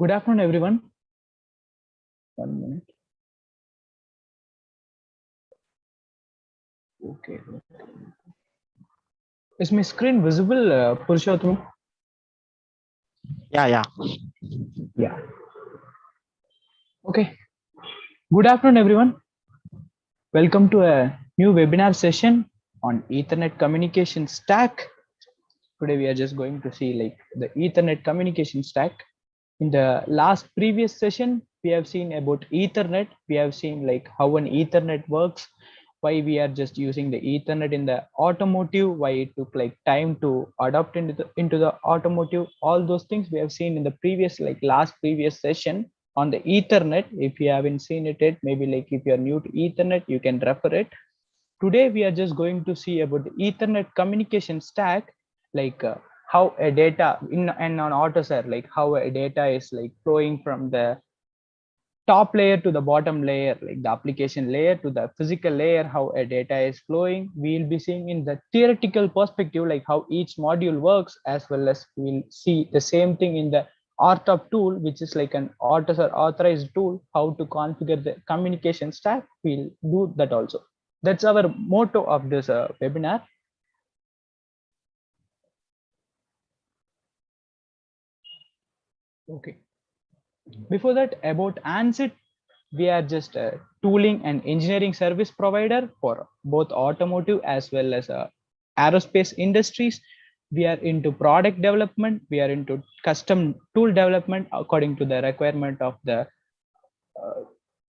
Good afternoon, everyone. 1 minute. Okay. Is my screen visible, Purushottam? Yeah. Yeah. Okay. Good afternoon, everyone. Welcome to a new webinar session on Ethernet communication stack. Today, we are just going to see like the Ethernet communication stack. In the last previous session, we have seen about Ethernet. We have seen like how an Ethernet works, why we are just using the Ethernet in the automotive, why it took like time to adopt into the automotive. All those things we have seen in the previous last previous session on the Ethernet. If you haven't seen it yet, maybe like if you are new to Ethernet, you can refer it. Today we are just going to see about the Ethernet communication stack, like how a data in and on AutoSAR, like how a data is like flowing from the top layer to the bottom layer, like the application layer to the physical layer, how a data is flowing. We'll be seeing in the theoretical perspective, like how each module works, as well as we'll see the same thing in the RTOP tool, which is like an AutoSAR authorized tool, how to configure the communication stack. We'll do that also. That's our motto of this webinar. Okay. Before that, about ANSYT, we are just a tooling and engineering service provider for both automotive as well as aerospace industries. We are into product development. We are into custom tool development according to the requirement of the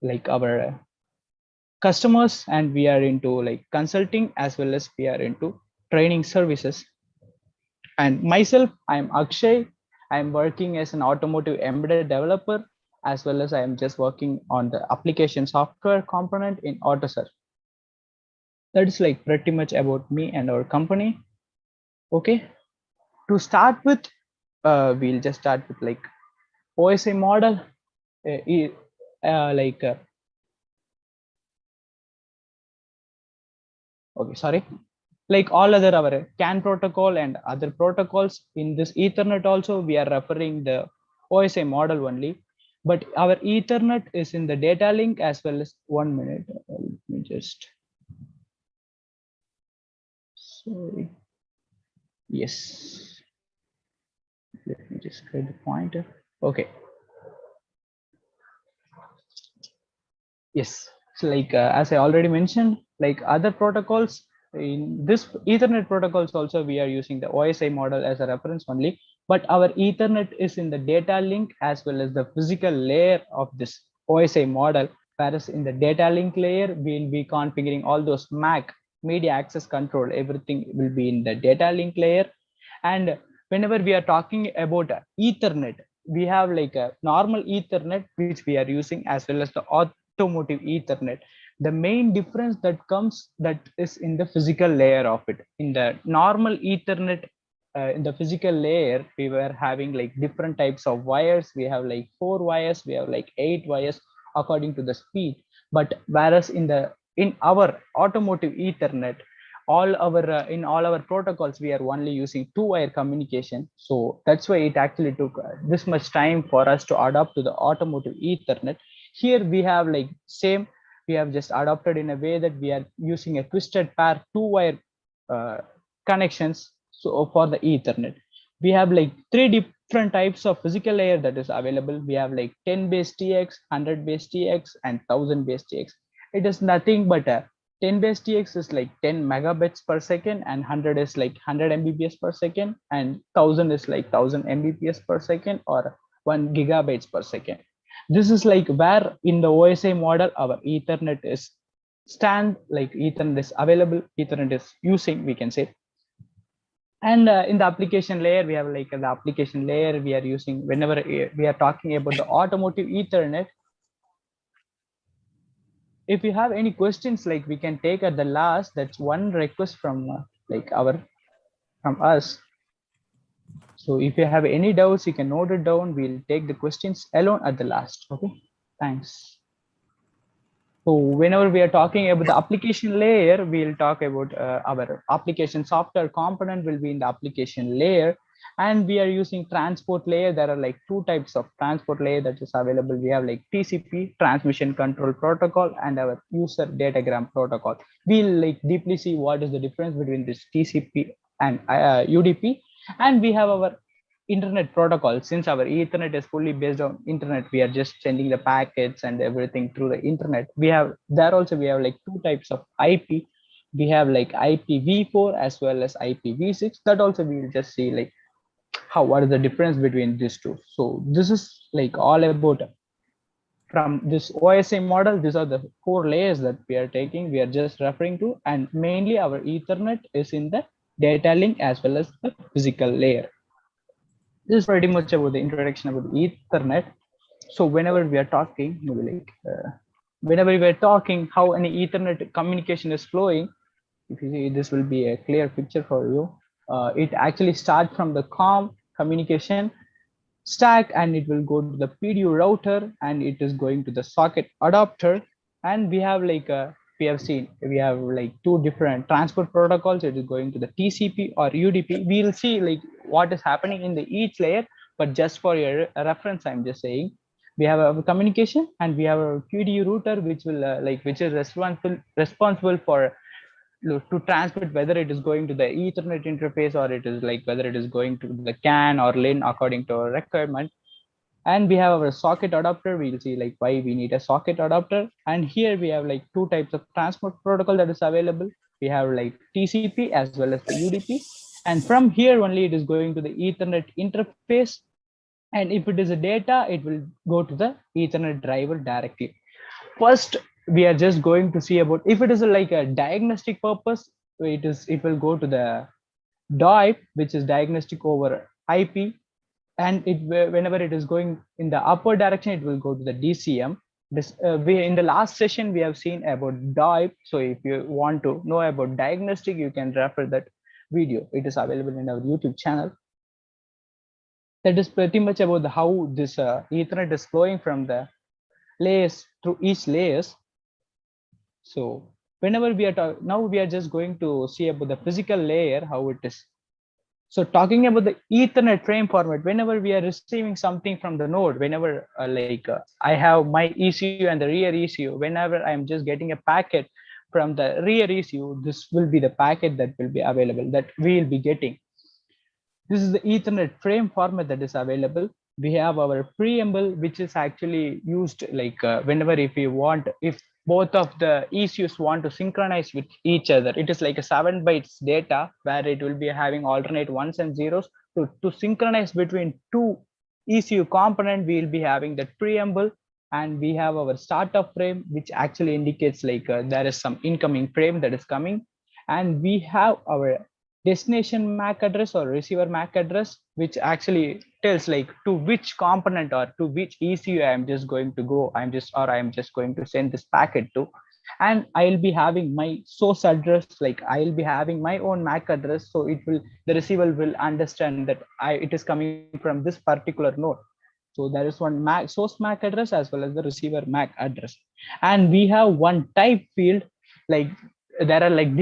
like our customers, and we are into like consulting as well as we are into training services. And myself, I'm Akshay. I'm working as an automotive embedded developer, as well as I am just working on the application software component in AutoSAR. That is like pretty much about me and our company. Okay, to start with, we'll just start with like OSI model. Like okay, sorry. Like all other our CAN protocol and other protocols in this Ethernet also, we are referring the OSI model only. But our Ethernet is in the data link as well as 1 minute. Let me just. Sorry. Yes. Let me just get the pointer. Okay. Yes. So like as I already mentioned, like other protocols in this Ethernet protocols also, we are using the OSI model as a reference only. But our Ethernet is in the data link as well as the physical layer of this OSI model. Whereas in the data link layer, we'll be configuring all those MAC, media access control. Everything will be in the data link layer. And whenever we are talking about Ethernet, we have like a normal Ethernet which we are using, as well as the automotive Ethernet. The main difference that comes, that is in the physical layer of it. In the normal Ethernet, in the physical layer, we were having like different types of wires. We have like 4 wires, we have like 8 wires according to the speed. But whereas in our automotive Ethernet, all our in all our protocols, we are only using 2-wire communication. So that's why it actually took this much time for us to adapt to the automotive Ethernet. Here we have like same, we have just adopted in a way that we are using a twisted pair 2-wire connections. So for the Ethernet, we have like 3 different types of physical layer that is available. We have like 10 base TX, 100 base TX, and 1000 base TX. It is nothing but a 10 base TX is like 10 megabits per second, and 100 is like 100 Mbps per second, and 1000 is like 1000 Mbps per second, or 1 gigabytes per second. This is like where in the OSI model our Ethernet is like Ethernet is available, Ethernet is using, we can say. And in the application layer, we have like the application layer we are using whenever we are talking about the automotive Ethernet. If you have any questions, like we can take at the last. That's one request from from us. So if you have any doubts, you can note it down. We'll take the questions alone at the last. Okay, thanks. So whenever we are talking about the application layer, we'll talk about our application software component will be in the application layer. And we are using transport layer. There are like two types of transport layer that is available. We have like TCP, transmission control protocol, and our user datagram protocol. We'll like deeply see what is the difference between this TCP and UDP. And we have our internet protocol. Since our ethernet is fully based on internet, we are just sending the packets and everything through the internet. We have there also we have like two types of IP. We have like IPv4 as well as IPv6. That also we will just see like how what is the difference between these two. So this is like all about from this OSI model. These are the four layers that we are taking, we are just referring to, and mainly our ethernet is in the data link as well as the physical layer. This is pretty much about the introduction about ethernet. So whenever we are talking, maybe like whenever we are talking how an ethernet communication is flowing, if you see, this will be a clear picture for you. It actually starts from the COM communication stack, and it will go to the PDU router, and it is going to the socket adapter. And we have like we have seen we have like two different transport protocols. It is going to the TCP or UDP. We'll see like what is happening in the each layer, but just for your reference, I'm just saying we have a communication, and we have a PDU router, which will which is responsible for to transmit, whether it is going to the ethernet interface, or it is like whether it is going to the CAN or LIN according to our requirement. And we have our socket adapter. We'll see like why we need a socket adapter. And here we have like two types of transport protocol that is available. We have like TCP as well as the UDP, and from here only it is going to the ethernet interface. And if it is a data, it will go to the ethernet driver directly. First, we are just going to see about if it is like a diagnostic purpose, it will go to the DOIP, which is diagnostic over IP. And it whenever it is going in the upward direction, it will go to the DCM. This we in the last session we have seen about DOIP. So if you want to know about diagnostic, you can refer that video. It is available in our YouTube channel. That is pretty much about how this Ethernet is flowing from the layers through each layers. So whenever we are now we are just going to see about the physical layer, how it is. So talking about the Ethernet frame format, whenever we are receiving something from the node, whenever I have my ECU and the rear ECU, whenever I'm just getting a packet from the rear ECU, this will be the packet that will be available that we will be getting. This is the Ethernet frame format that is available. We have our preamble, which is actually used like whenever if we want, if both of the ECUs want to synchronize with each other, it is like a 7 bytes data where it will be having alternate ones and zeros to synchronize between two ECU component. We will be having that preamble, and we have our startup frame, which actually indicates like there is some incoming frame that is coming. And we have our destination MAC address or receiver MAC address, which actually tells like to which component or to which ECU I'm just going to go. I'm just going to send this packet to. And I'll be having my source address, like I'll be having my own MAC address. So it will, the receiver will understand that it is coming from this particular node. So there is one MAC, source MAC address as well as the receiver MAC address. And we have one type field, like there are like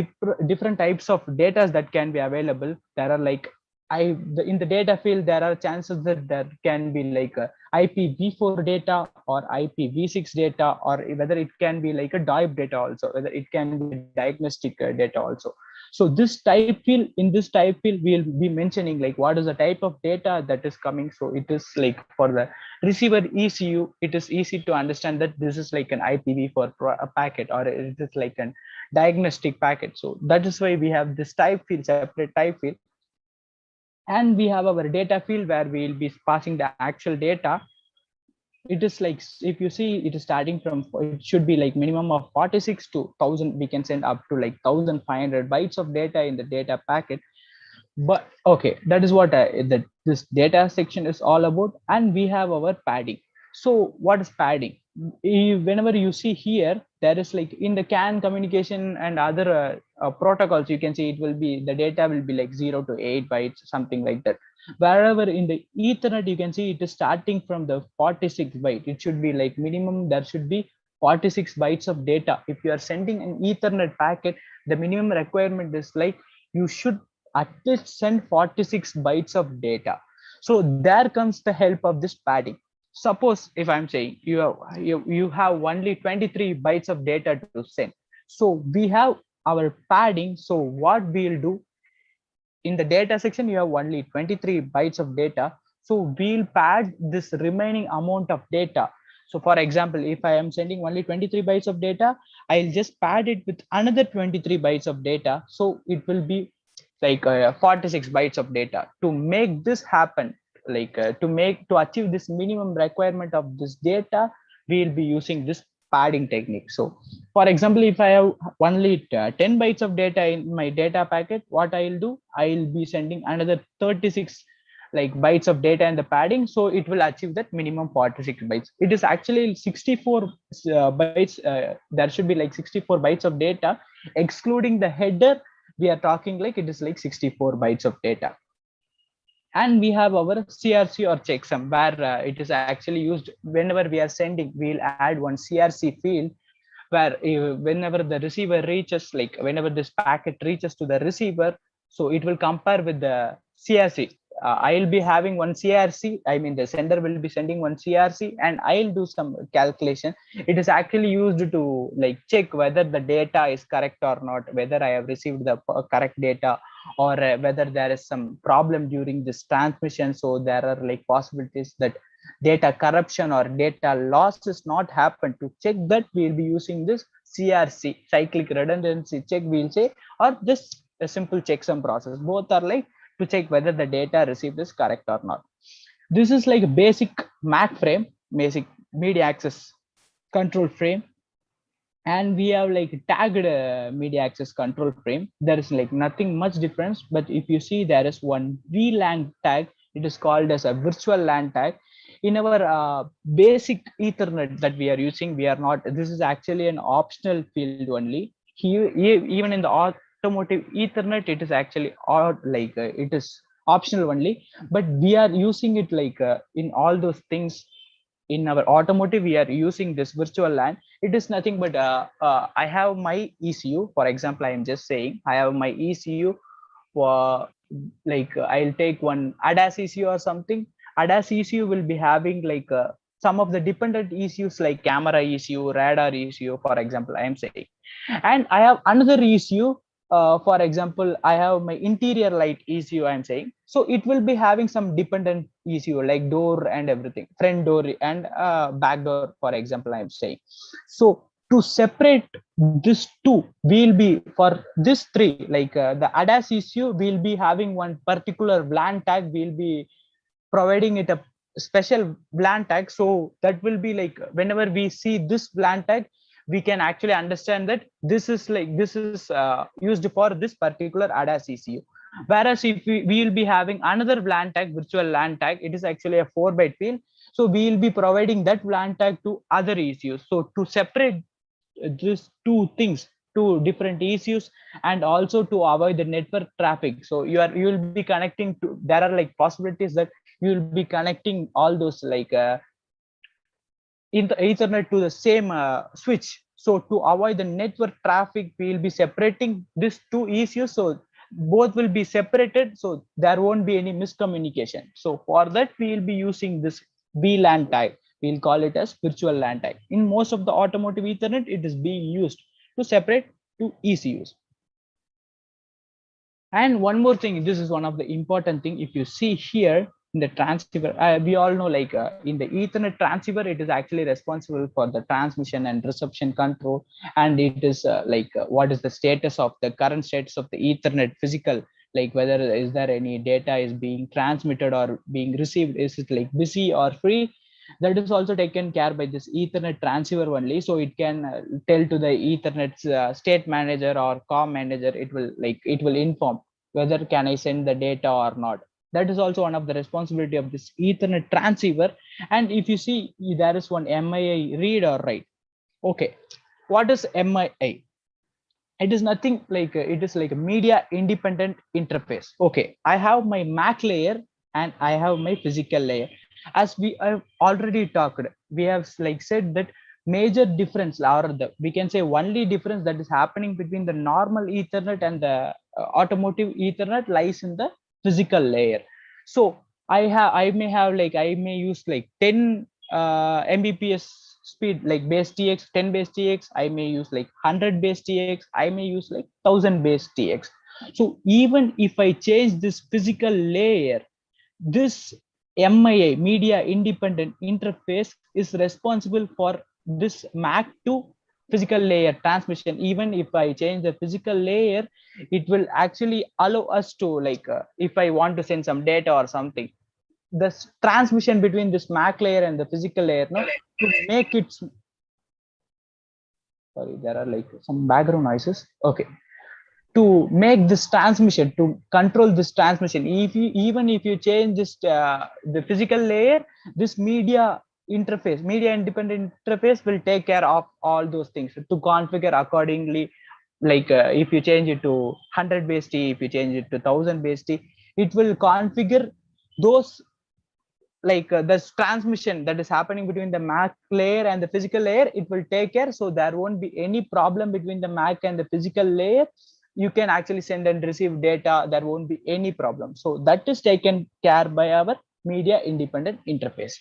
different types of data that can be available. There are like in the data field, there are chances that there can be like a IPv4 data or IPv6 data, or whether it can be like a DOIP data also, whether it can be diagnostic data also. So this type field, in this type field, we'll be mentioning like what is the type of data that is coming. So it is like for the receiver ECU, it is easy to understand that this is like an IPv4 packet, or it is like an diagnostic packet. So that is why we have this type field, separate type field. And we have our data field where we will be passing the actual data. It is like, if you see, it is starting from, it should be like minimum of 46 to 1000. We can send up to like 1500 bytes of data in the data packet. But okay, that is what this data section is all about. And we have our padding. So what is padding? Whenever you see here, there is like in the CAN communication and other protocols, you can see it will be, the data will be like 0 to 8 bytes, something like that. Wherever in the Ethernet, you can see it is starting from the 46 byte. It should be like minimum, there should be 46 bytes of data. If you are sending an Ethernet packet, the minimum requirement is like you should at least send 46 bytes of data. So there comes the help of this padding. Suppose if I'm saying you have only 23 bytes of data to send. So we have our padding. So what we'll do, in the data section you have only 23 bytes of data, so we'll pad this remaining amount of data. So for example, if I am sending only 23 bytes of data, I'll just pad it with another 23 bytes of data, so it will be like 46 bytes of data. To make this happen, like to achieve this minimum requirement of this data, we'll be using this padding technique. So for example, if I have only 10 bytes of data in my data packet, what I'll do, I'll be sending another 36 like bytes of data in the padding, so it will achieve that minimum 46 bytes. It is actually 64 bytes. There should be like 64 bytes of data, excluding the header. We are talking like it is like 64 bytes of data. And we have our CRC or checksum, where it is actually used whenever we are sending. We'll add one CRC field where whenever the receiver reaches, like whenever this packet reaches to the receiver, so it will compare with the CRC. I'll be having one CRC, I mean the sender will be sending one CRC, and I'll do some calculation. It is actually used to like check whether the data is correct or not, whether I have received the correct data, or whether there is some problem during this transmission. So there are like possibilities that data corruption or data loss is not happen. To check that, we'll be using this CRC, cyclic redundancy check, we'll say, or just a simple checksum process. Both are like to check whether the data received is correct or not. This is like a basic MAC frame, basic media access control frame. And we have like tagged media access control frame. There is like nothing much difference, but if you see, there is one VLAN tag. It is called as a virtual LAN tag. In our basic Ethernet that we are using, we are not, this is actually an optional field only. Here, even in the automotive Ethernet, it is actually like it is optional only, but we are using it like in all those things. In our automotive, we are using this virtual LAN. It is nothing but I have my ECU. For example, I am just saying I have my ECU for like I'll take one ADAS ECU or something. ADAS ECU will be having like some of the dependent ECUs like camera ECU, radar ECU, for example, I am saying. And I have another ECU. For example, I have my interior light ECU, I'm saying. So it will be having some dependent ECU like door and everything, front door and back door, for example, I'm saying. So to separate this two, we'll be for this three, like the ADAS ECU, we'll be having one particular LAN tag. We'll be providing it a special LAN tag. So that will be like whenever we see this LAN tag, we can actually understand that this is like this is used for this particular ADAS ECU. Whereas if we will be having another LAN tag, virtual LAN tag, it is actually a 4-byte field. So we will be providing that LAN tag to other ECUs. So to separate these two things, two different ECUs, and also to avoid the network traffic. So you will be connecting to, there are like possibilities that you will be connecting all those like in the Ethernet to the same switch. So to avoid the network traffic, we will be separating these two ECUs. So both will be separated, so there won't be any miscommunication. So for that, we will be using this VLAN tag. We'll call it as virtual LAN tag. In most of the automotive Ethernet, it is being used to separate two ECUs. And one more thing, this is one of the important thing. If you see here in the transceiver, we all know like in the Ethernet transceiver, it is actually responsible for the transmission and reception control. And it is what is the status of the current status of the Ethernet physical, like whether is there any data is being transmitted or being received, is it like busy or free. That is also taken care by this Ethernet transceiver only. So it can tell to the Ethernet's state manager or COM manager. It will inform whether can I send the data or not. That is also one of the responsibility of this Ethernet transceiver. And if you see, there is one MII read or write. Okay, what is MII? It is nothing like it is like a media independent interface. Okay, I have my MAC layer and I have my physical layer. As we have already talked, we have like said that major difference, or the, we can say only difference that is happening between the normal Ethernet and the automotive Ethernet lies in the physical layer. So I may have like, I may use like 10 Mbps speed, like base TX, 10 base TX. I may use like 100 base TX. I may use like 1000 base TX. So even if I change this physical layer, this MIA, media independent interface, is responsible for this MAC to physical layer transmission. Even if I change the physical layer, it will actually allow us to like, if I want to send some data or something, this transmission between this MAC layer and the physical layer, no, to make it, sorry, there are like some background noises. Okay, to make this transmission, to control this transmission, if you, even if you change this the physical layer, this media interface, media independent interface, will take care of all those things to configure accordingly. Like if you change it to 100 base T, if you change it to 1000 base T, it will configure those, like this transmission that is happening between the MAC layer and the physical layer, it will take care. So there won't be any problem between the MAC and the physical layer. You can actually send and receive data. There won't be any problem. So that is taken care by our media independent interface.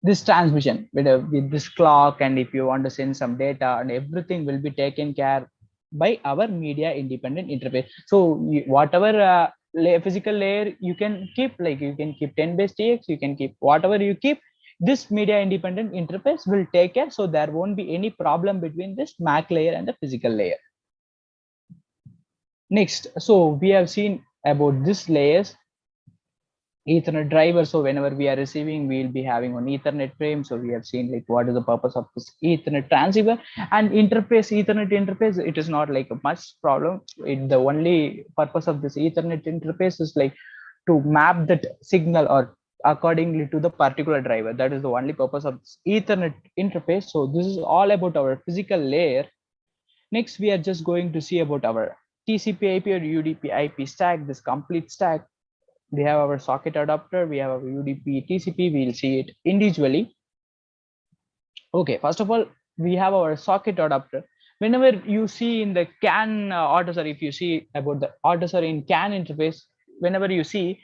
This transmission with this clock, and if you want to send some data, and everything will be taken care by our media independent interface. So whatever physical layer you can keep, like you can keep 10 base TX, you can keep whatever you keep, this media independent interface will take care. So there won't be any problem between this MAC layer and the physical layer. Next, so we have seen about this layers. Ethernet driver. So whenever we are receiving, we will be having one Ethernet frame. So we have seen like what is the purpose of this Ethernet transceiver and interface, Ethernet interface. It is not like a much problem. The only purpose of this Ethernet interface is like to map that signal or accordingly to the particular driver. That is the only purpose of this Ethernet interface. So this is all about our physical layer. Next, we are just going to see about our TCP IP or UDP IP stack, this complete stack. We have our socket adapter, we have our UDP TCP, we'll see it individually. Okay, first of all, we have our socket adapter. Whenever you see in the CAN AutoSAR, if you see about the AutoSAR in CAN interface, whenever you see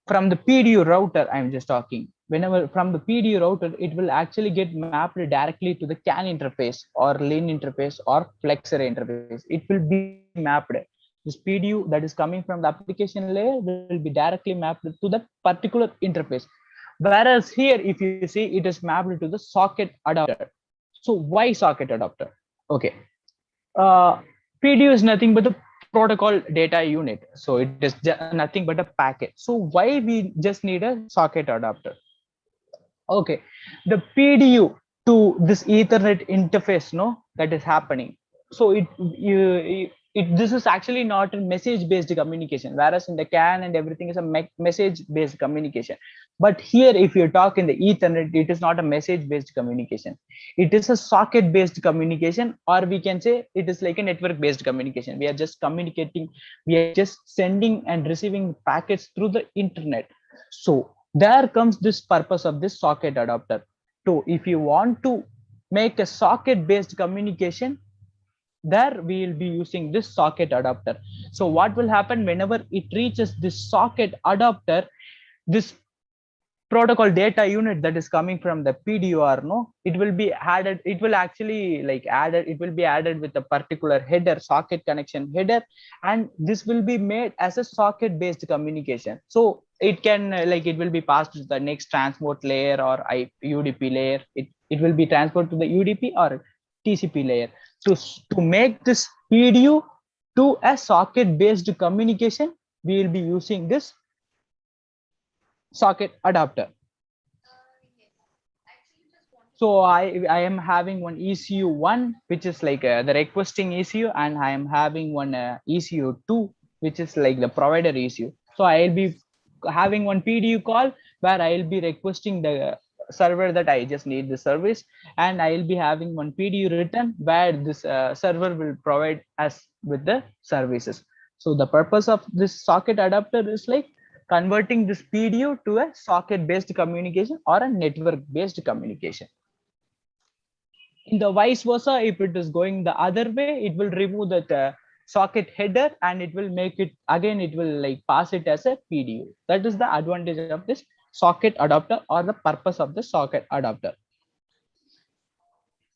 from the PDU router, I'm just talking, whenever from the PDU router, it will actually get mapped directly to the CAN interface or LIN interface or flexer interface. It will be mapped. This PDU that is coming from the application layer will be directly mapped to that particular interface. Whereas here, if you see, it is mapped to the socket adapter. So why socket adapter? Okay, PDU is nothing but the protocol data unit. So it is nothing but a packet. So why we just need a socket adapter? Okay, the PDU to this Ethernet interface, no, that is happening. So this is actually not a message based communication, whereas in the CAN and everything is a message based communication. But here, if you talk in the Ethernet, it is not a message based communication. It is a socket based communication, or we can say it is like a network based communication. We are just communicating, we are just sending and receiving packets through the internet. So there comes this purpose of this socket adapter. So if you want to make a socket based communication, there we will be using this socket adapter. So what will happen whenever it reaches this socket adapter, this protocol data unit that is coming from the PDUR, no, it will be added, it will actually like added, it will be added with a particular header, socket connection header, and this will be made as a socket based communication. So it can like, it will be passed to the next transport layer or UDP layer. It will be transferred to the UDP or TCP layer. To make this PDU to a socket based communication, we will be using this socket adapter. So I am having one ECU1, which is like the requesting ECU, and I am having one ECU2, which is like the provider ECU. So I'll be having one PDU call where I'll be requesting the server that I just need the service, and I'll be having one PDU return where this server will provide us with the services. So the purpose of this socket adapter is like converting this PDU to a socket based communication or a network based communication. In the vice versa, if it is going the other way, it will remove that socket header and it will make it again, it will like pass it as a PDU. That is the advantage of this socket adapter, or the purpose of the socket adapter.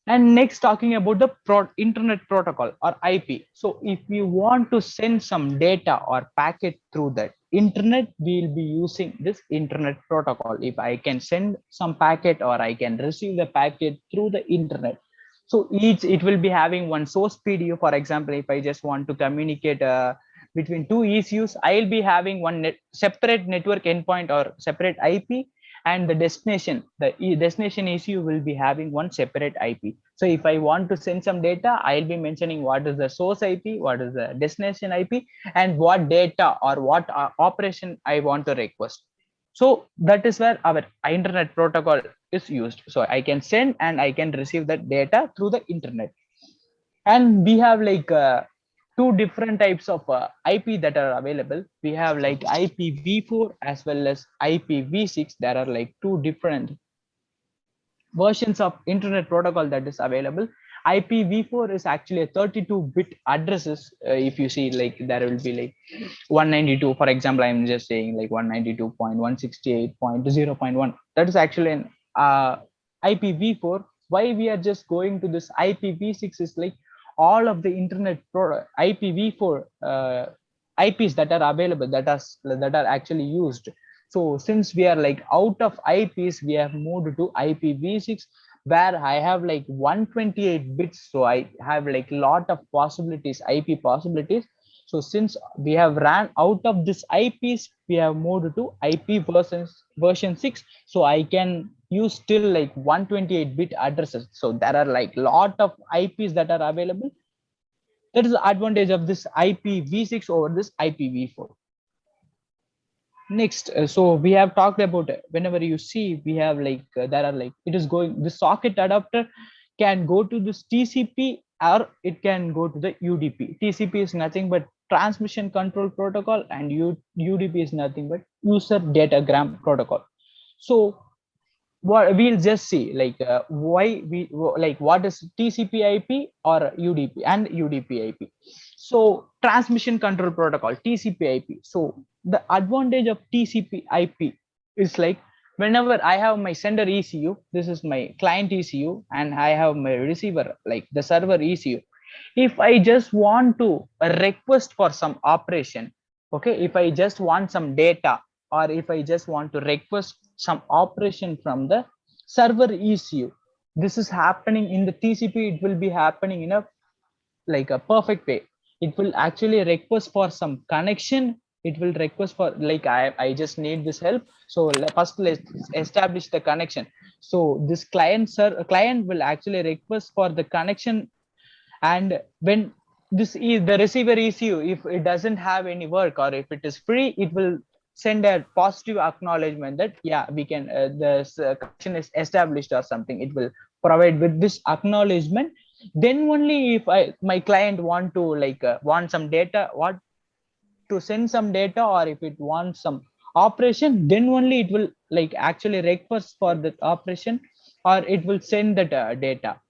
And next, talking about the internet protocol or IP. So if you want to send some data or packet through that internet, we'll be using this internet protocol. If I can send some packet or I can receive the packet through the internet, so each, it will be having one source PDU. For example, if I just want to communicate between two ECUs, I'll be having one separate network endpoint or separate IP, and the destination, destination ECU will be having one separate IP. So if I want to send some data, I'll be mentioning what is the source IP, what is the destination IP, and what data or what operation I want to request. So that is where our internet protocol is used. So I can send and I can receive that data through the internet. And we have like two different types of IP that are available. We have like IPv4 as well as IPv6. There are like two different versions of internet protocol that is available. IPv4 is actually a 32-bit addresses. If you see, like there will be like 192, for example, I'm just saying like 192.168.0.1. That is actually an IPv4. Why we are just going to this IPv6 is like all of the internet IPv4 IPs that are available, that are actually used. So since we are like out of IPs, we have moved to IPv6, where I have like 128 bits. So I have like lot of possibilities, IP possibilities. So since we have ran out of this IPs, we have moved to IP version 6. So I can use still like 128-bit addresses. So there are like lot of IPs that are available. That is the advantage of this IPv6 over this IPv4. Next, so we have talked about whenever you see, we have like there are like, it is going, the socket adapter can go to this TCP or it can go to the UDP. TCP is nothing but transmission control protocol, and UDP is nothing but user datagram protocol. So what we'll just see like why we like what is TCP IP or UDP and UDP IP. So transmission control protocol, TCP IP. So the advantage of TCP IP is like, whenever I have my sender ECU, this is my client ECU, and I have my receiver like the server ECU. If I just want to request for some operation, okay, if I just want some data, or if I just want to request some operation from the server ECU, this is happening in the TCP. It will be happening in a like a perfect way. It will actually request for some connection. It will request for like, I just need this help. So first let's establish the connection. So this client will actually request for the connection, and when this is the receiver ECU, if it doesn't have any work or if it is free, it will send a positive acknowledgement that yeah, we can the connection is established or something. It will provide with this acknowledgement. Then only if my client want to like want some data, what to send some data, or if it wants some operation, then only it will like actually request for the operation, or it will send that data,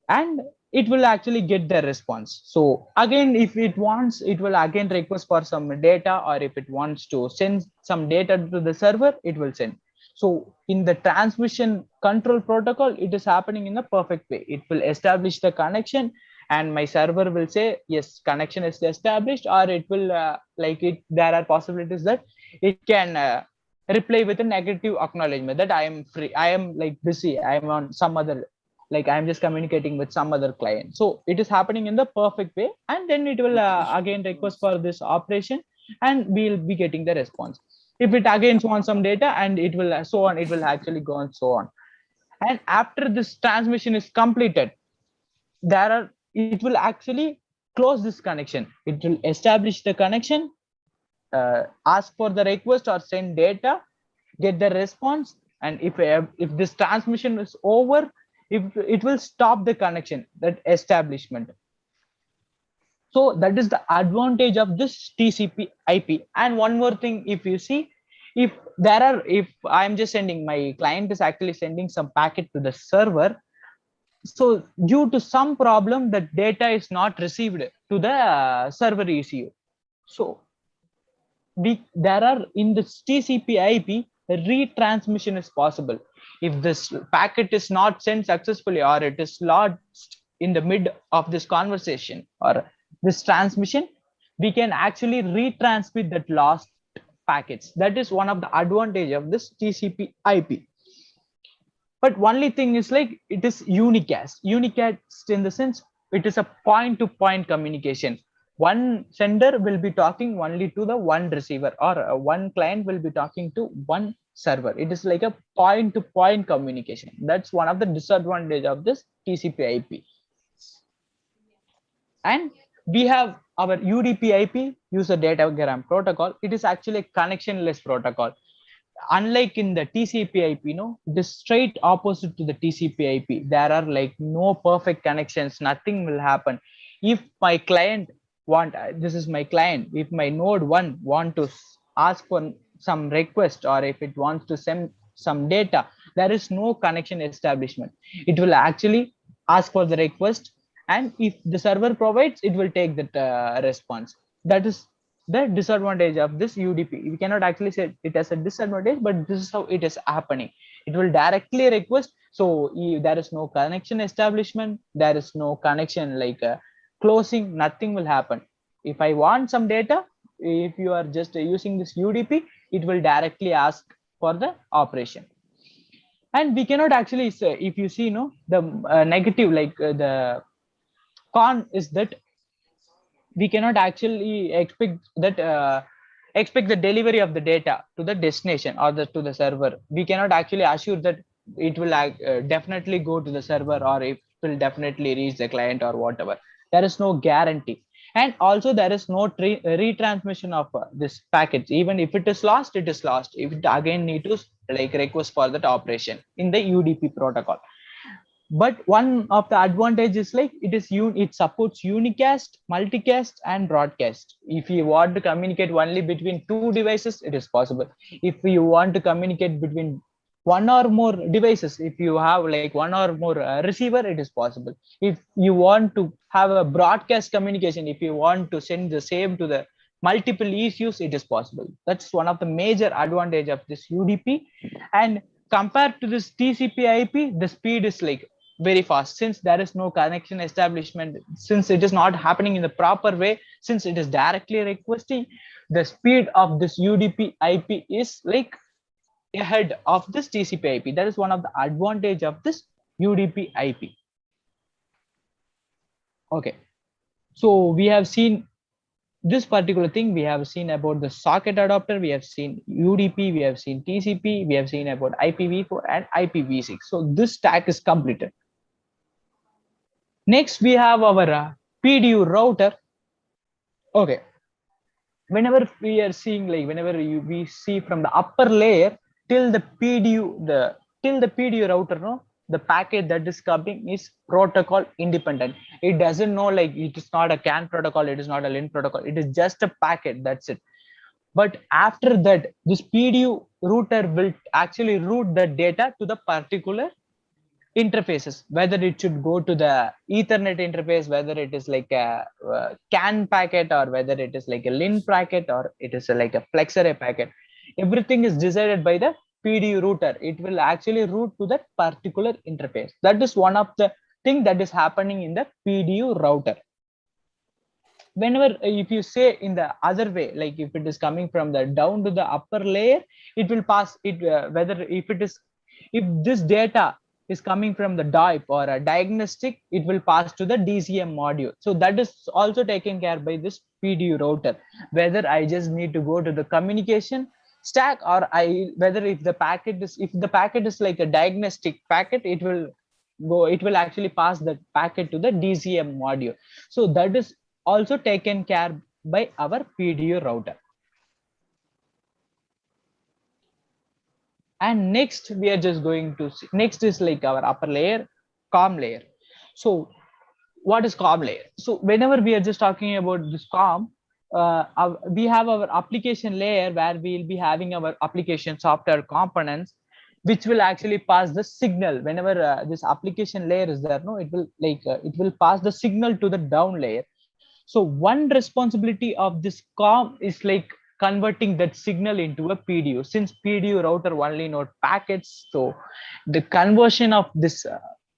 and it will actually get the response. So again, if it wants, it will again request for some data, or if it wants to send some data to the server, it will send. So in the transmission control protocol, it is happening in a perfect way. It will establish the connection, and my server will say yes, connection is established, or it will like it, there are possibilities that it can reply with a negative acknowledgement that I am free, I am like busy, I am on some other, like I'm just communicating with some other client. So it is happening in the perfect way, and then it will again request for this operation, and we'll be getting the response. If it again wants some data, and it will so on, it will actually go on so on. And after this transmission is completed, there are, it will actually close this connection. It will establish the connection, ask for the request or send data, get the response, and if this transmission is over, if it will stop the connection, that establishment. So that is the advantage of this TCP IP. And one more thing, if you see, if if I'm just sending, my client is actually sending some packet to the server, So due to some problem, the data is not received to the server ECU. So there are in this TCP IP, retransmission is possible. If this packet is not sent successfully, or it is lost in the mid of this conversation or this transmission, we can actually retransmit that lost packets. That is one of the advantage of this TCP IP. But only thing is like it is unicast in the sense it is a point to point communication. One sender will be talking only to the one receiver, or one client will be talking to one server. It is like a point to point communication. That's one of the disadvantage of this TCP IP. And we have our UDP IP, user datagram protocol. It is actually a connectionless protocol. Unlike in the TCP IP, it is straight opposite to the TCP IP. There are like no perfect connections. Nothing will happen. If my client this is my client. If my node one want to ask for some request, or if it wants to send some data, there is no connection establishment. It will actually ask for the request, and if the server provides, it will take that response. That is the disadvantage of this UDP. We cannot actually say it as a disadvantage, but this is how it is happening. It will directly request. So there is no connection establishment. There is no connection like closing. Nothing will happen. If I want some data, if you are just using this UDP, it will directly ask for the operation. And we cannot actually say, if you see, the negative, like the con is that we cannot actually expect the delivery of the data to the destination or to the server. We cannot actually assure that it will definitely go to the server, or it will definitely reach the client or whatever. There is no guarantee. And also there is no retransmission of this package. Even if it is lost, it is lost. If it again need to like request for that operation in the UDP protocol. But one of the advantages, like it supports unicast, multicast, and broadcast. If you want to communicate only between two devices, it is possible. If you want to communicate between one or more devices, if you have like one or more receiver, it is possible. If you want to have a broadcast communication, if you want to send the same to the multiple ECUs, it is possible. That's one of the major advantage of this UDP. And compared to this TCP IP, the speed is like very fast, since there is no connection establishment, since it is not happening in the proper way, since it is directly requesting. The speed of this UDP IP is like ahead of this TCP IP. That is one of the advantage of this UDP IP. Okay, so we have seen this particular thing. We have seen about the socket adapter, we have seen UDP, we have seen TCP, we have seen about IPv4 and IPv6. So this stack is completed. Next, we have our PDU router. Okay. Whenever we are seeing, like whenever we see from the upper layer till the PDU router, the packet that is coming is protocol independent. It doesn't know, like it is not a CAN protocol, it is not a LIN protocol. It is just a packet. That's it. But after that, this PDU router will actually route the data to the particular interfaces, whether it should go to the Ethernet interface, whether it is like a CAN packet, or whether it is like a LIN packet, or it is like a flex array packet. Everything is decided by the PDU router. It will actually route to that particular interface. That is one of the thing that is happening in the PDU router. Whenever, if you say in the other way, like if it is coming from the down to the upper layer, it will pass it, whether if this data is coming from the DIP or a diagnostic, it will pass to the DCM module. So that is also taken care by this PDU router. Whether I just need to go to the communication stack, or whether if the packet is like a diagnostic packet, it will actually pass that packet to the DCM module. So that is also taken care by our PDU router. And next we are just going to see, next is like our upper layer, COM layer. So what is COM layer? So whenever we are just talking about this COM, we have our application layer where we will be having our application software components. which will actually pass the signal whenever this application layer is there. No, it will pass the signal to the down layer. So one responsibility of this COM is like converting that signal into a PDU. Since PDU router only node packets, so the conversion of this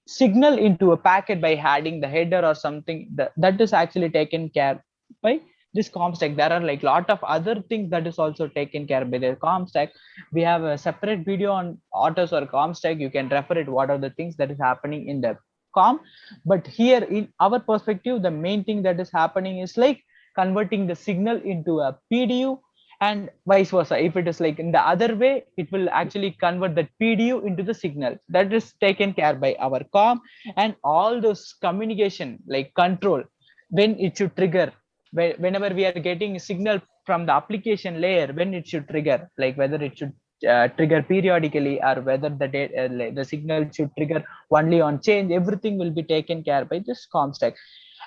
signal into a packet by adding the header or something, that is actually taken care by this COM stack. There are like lot of other things that is also taken care by the COM stack. We have a separate video on autos or COM stack. You can refer it. What are the things that is happening in the COM? But here in our perspective, the main thing that is happening is like converting the signal into a PDU, and vice versa. If it is like in the other way, it will actually convert that PDU into the signal. That is taken care by our COM. And all those communication like control, when it should trigger, whenever we are getting a signal from the application layer, when it should trigger, like whether it should trigger periodically or whether the signal should trigger only on change, everything will be taken care by this COM stack.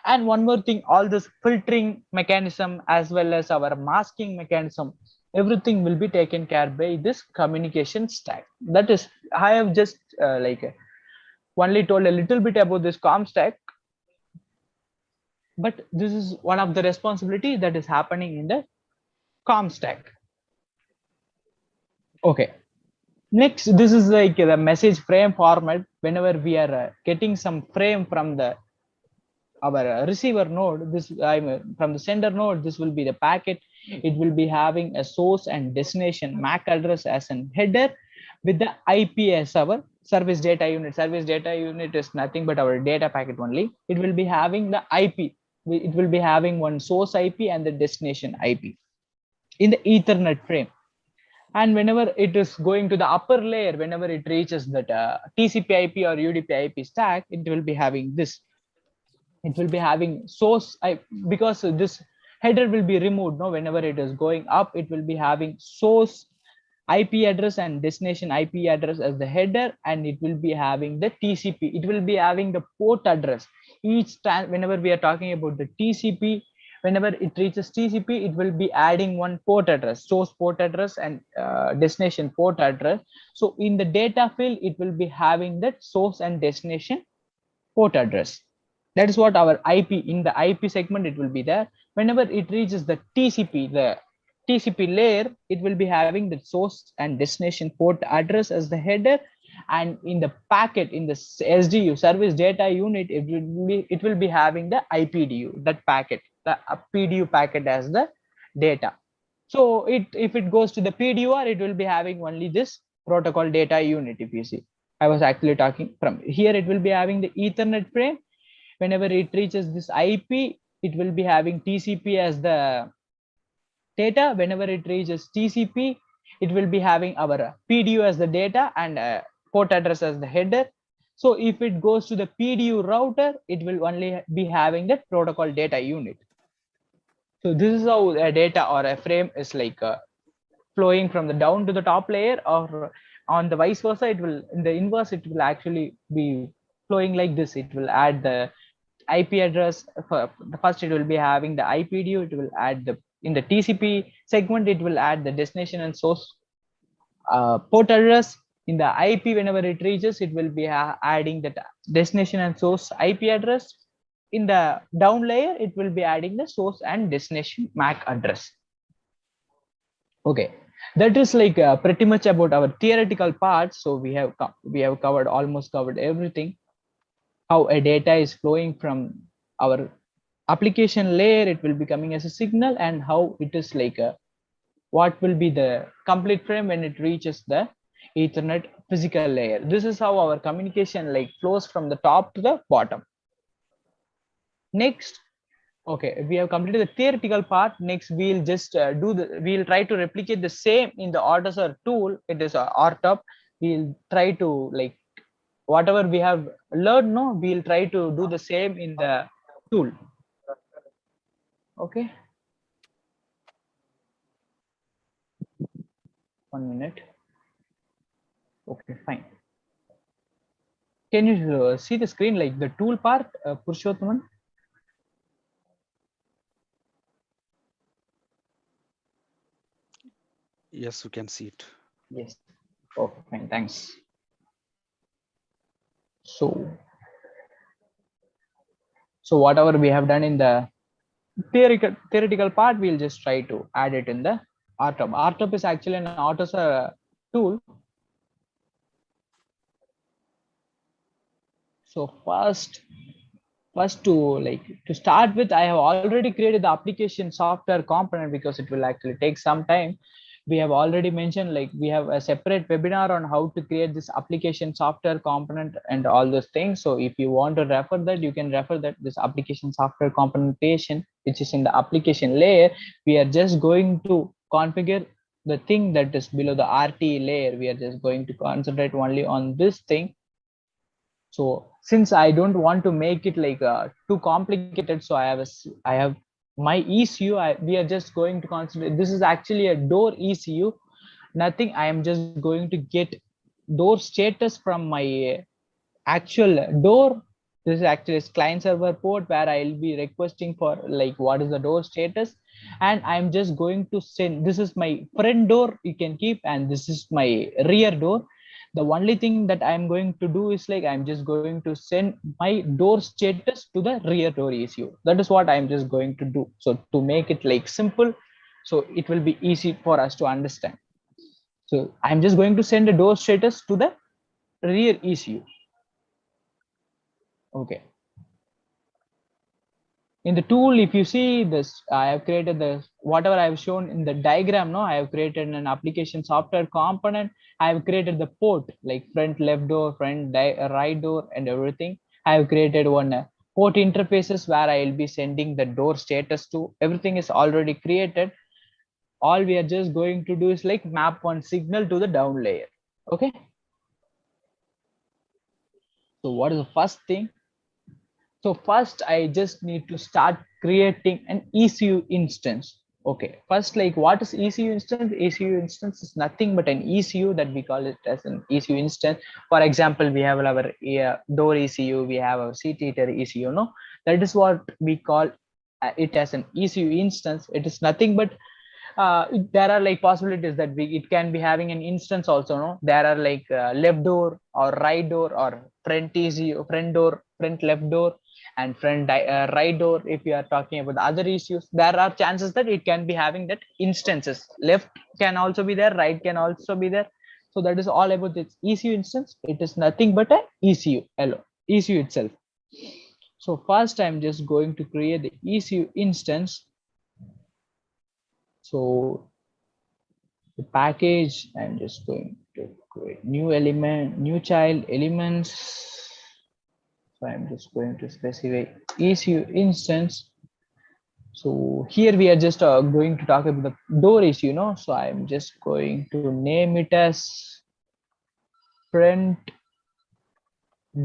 And one more thing, all this filtering mechanism as well as our masking mechanism, everything will be taken care by this communication stack. That is, I have just only told a little bit about this COM stack, but this is one of the responsibility that is happening in the COM stack. Okay. Next, this is like the message frame format. Whenever we are getting some frame from the our receiver node, this from the sender node, this will be the packet. It will be having a source and destination MAC address as an header, with the IP as our service data unit. Service data unit is nothing but our data packet only. It will be having the IP. It will be having one source IP and the destination IP in the Ethernet frame. And whenever it is going to the upper layer, whenever it reaches that TCP IP or UDP IP stack, it will be having this. It will be having source because this header will be removed. No, whenever it is going up, it will be having source IP address and destination IP address as the header, and it will be having the TCP. It will be having the port address. Each time, whenever we are talking about the TCP, whenever it reaches TCP, it will be adding one port address, source port address and destination port address. So in the data field, it will be having that source and destination port address. That is what our IP, in the IP segment, it will be there. Whenever it reaches the TCP layer, it will be having the source and destination port address as the header. And in the packet, in the SDU, service data unit, it will be having the IPDU, that packet, the PDU packet as the data. So if it goes to the PDUR, it will be having only this protocol data unit. If you see, I was actually talking from here, it will be having the Ethernet frame. Whenever it reaches this IP, it will be having TCP as the data. Whenever it reaches TCP, it will be having our PDU as the data and port address as the header. So if it goes to the PDU router, it will only be having that protocol data unit. So this is how a data or a frame is like flowing from the down to the top layer, or on the vice versa, it will, in the inverse, it will actually be flowing like this. It will add the IP address. First, it will be having the IPDU. It will add the, in the TCP segment, it will add the destination and source port address. In the IP, whenever it reaches, it will be adding the destination and source IP address. In the down layer, it will be adding the source and destination MAC address. Okay, that is like pretty much about our theoretical part. So we have almost covered everything. How a data is flowing from our application layer, it will be coming as a signal, and how it is like what will be the complete frame when it reaches the Ethernet physical layer. This is how our communication like flows from the top to the bottom. Next, okay, we have completed the theoretical part. Next, we'll just we'll try to replicate the same in the Autosar tool. It is RTOP. We'll try to like whatever we have learned, no, we'll try to do the same in the tool. Okay. 1 minute. Okay, fine. Can you see the screen, like the tool part, Purushothaman? Yes, you can see it. Yes. Okay, fine, thanks. So whatever we have done in the theoretical part, we'll just try to add it in the RTOP. RTOP is actually an AutoSAR tool. So first to start with, I have already created the application software component because it will actually take some time. We have already mentioned, like, we have a separate webinar on how to create this application software component and all those things. So if you want to refer that, you can refer that. This application software componentation, which is in the application layer, we are just going to configure the thing that is below the RT layer. We are just going to concentrate only on this thing. So since I don't want to make it like too complicated, so I have my ECU. We are just going to consider this is actually a door ECU. Nothing. I am just going to get door status from my actual door. This is actually a client server port where I'll be requesting for like what is the door status, and I'm just going to send, this is my front door, you can keep, and this is my rear door. The only thing that I'm going to do is like I'm just going to send my door status to the rear door ECU. That is what I'm just going to do. So to make it like simple, so it will be easy for us to understand. So I'm just going to send a door status to the rear ECU. Okay. In the tool, if you see this, I have created the whatever I have shown in the diagram. No, I have created an application software component. I have created the port like front left door, front right door, and everything. I have created one port interfaces where I will be sending the door status to. Everything is already created. All we are just going to do is like map one signal to the down layer. Okay. So what is the first thing? So first I just need to start creating an ECU instance. Okay, first, like, what is ECU instance? ECU instance is nothing but an ECU that we call it as an ECU instance. For example, we have our door ECU, we have our seat heater ECU. No, that is what we call it as an ECU instance. It is nothing but there are like possibilities that it can be having an instance also. No, there are like left door or right door or front ECU, front door, front left door, and front right door. If you are talking about the other issues, there are chances that it can be having that instances. Left can also be there, right can also be there. So that is all about this ECU instance. It is nothing but a ECU alone, ECU itself. So first I'm just going to create the ECU instance. So the package, I'm just going to create new element, new child elements. So I'm just going to specify ECU instance. So here we are just going to talk about the door issue. No, so I'm just going to name it as front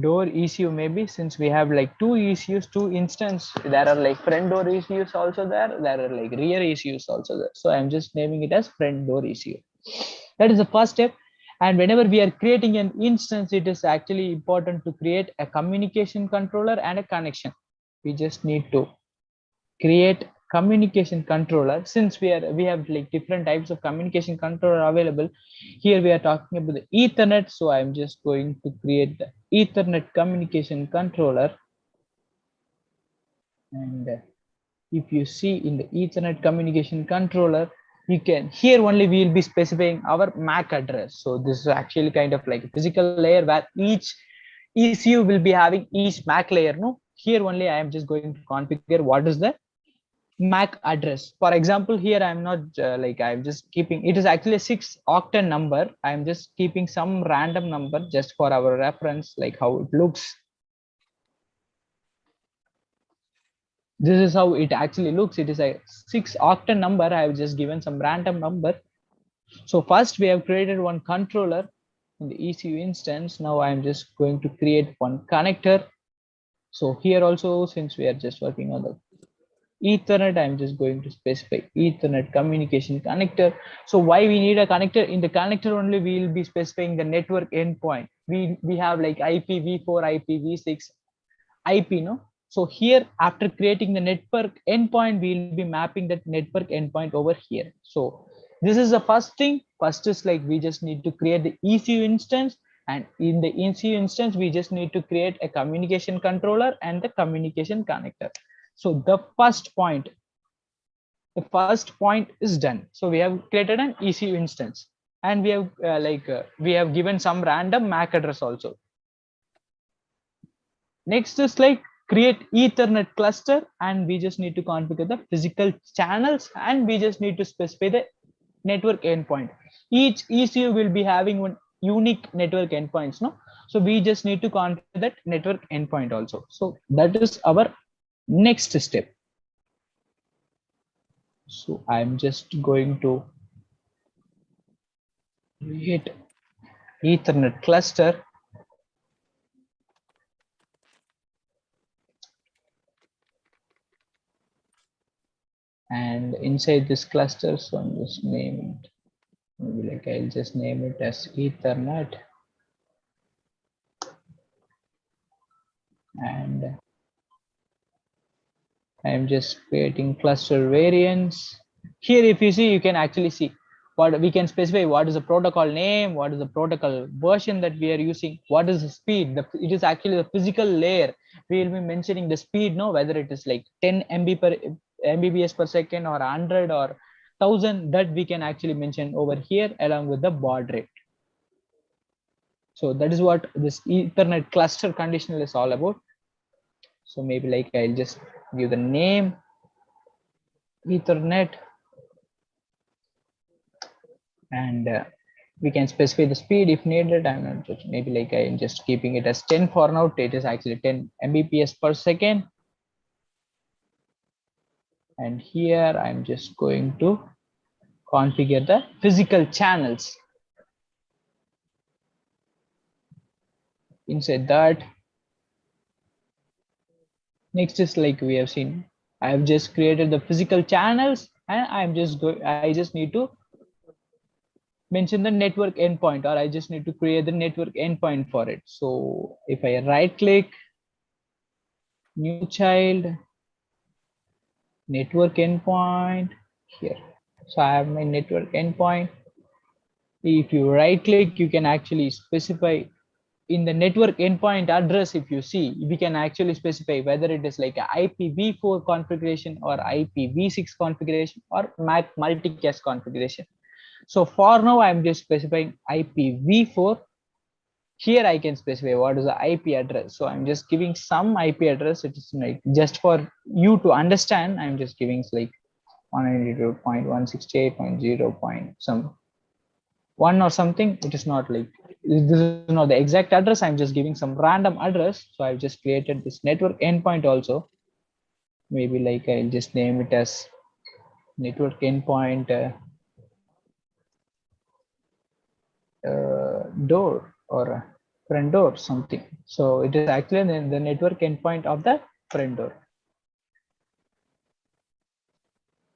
door ECU. Maybe since we have like two ECUs, two instance, there are like front door ECUs also there. There are like rear ECUs also there. So I'm just naming it as front door ECU. That is the first step. And whenever we are creating an instance, it is actually important to create a communication controller and a connection. We just need to create communication controller. Since we have like different types of communication controller available, here we are talking about the Ethernet. So I'm just going to create the Ethernet communication controller. And if you see in the Ethernet communication controller, you can, here only we will be specifying our MAC address. So this is actually kind of like a physical layer where each ECU will be having each MAC layer. No, here only I am just going to configure what is the MAC address. For example, here I'm not I'm just keeping, it is actually a 6 octet number. I'm just keeping some random number just for our reference, like how it looks. This is how it actually looks. It is a 6 octet number. I have just given some random number. So first we have created one controller in the ECU instance. Now I'm just going to create one connector. So here also, since we are just working on the Ethernet, I'm just going to specify Ethernet communication connector. So why we need a connector? In the connector only we will be specifying the network endpoint. We have like IPv4, IPv6, IP. No, so here after creating the network endpoint, we will be mapping that network endpoint over here. So This is the first thing. First is like we just need to create the ECU instance, and in the ECU instance we just need to create a communication controller and the communication connector. So the first point is done. So we have created an ECU instance, and we have we have given some random MAC address also. Next is like create Ethernet cluster, and we just need to configure the physical channels, and we just need to specify the network endpoint. Each ECU will be having one unique network endpoints, no? So we just need to configure that network endpoint also. So that is our next step. So I'm just going to create Ethernet cluster, and inside this cluster, so I'm just name it, maybe like I'll just name it as Ethernet, and I'm just creating cluster variants. Here, if you see, you can actually see what we can specify, what is the protocol name, what is the protocol version that we are using, what is the speed. It is actually the physical layer. We will be mentioning the speed, no, whether it is like 10 Mbps per second or 100 or 1000, that we can actually mention over here along with the baud rate. So that is what this Ethernet cluster conditional is all about. So maybe like I'll just give the name Ethernet, and we can specify the speed if needed. I'm not just, maybe like I'm just keeping it as 10 for now. It is actually 10 Mbps per second. And here I'm just going to configure the physical channels. Inside that, next is like we have seen, I have just created the physical channels, and I just need to mention the network endpoint, or I just need to create the network endpoint for it. So if I right click, new child, network endpoint here. So I have my network endpoint. If you right click, you can actually specify in the network endpoint address. If you see, we can actually specify whether it is like a IPv4 configuration or IPv6 configuration or MAC multicast configuration. So for now, I'm just specifying IPv4. Here I can specify what is the IP address. So I'm just giving some IP address. It is like just for you to understand. I'm just giving like 192.168.0. Some one or something. It is not like this is not the exact address. I'm just giving some random address. So I've just created this network endpoint also. Maybe like I'll just name it as network endpoint door or front door something. So it is actually the network endpoint of the front door.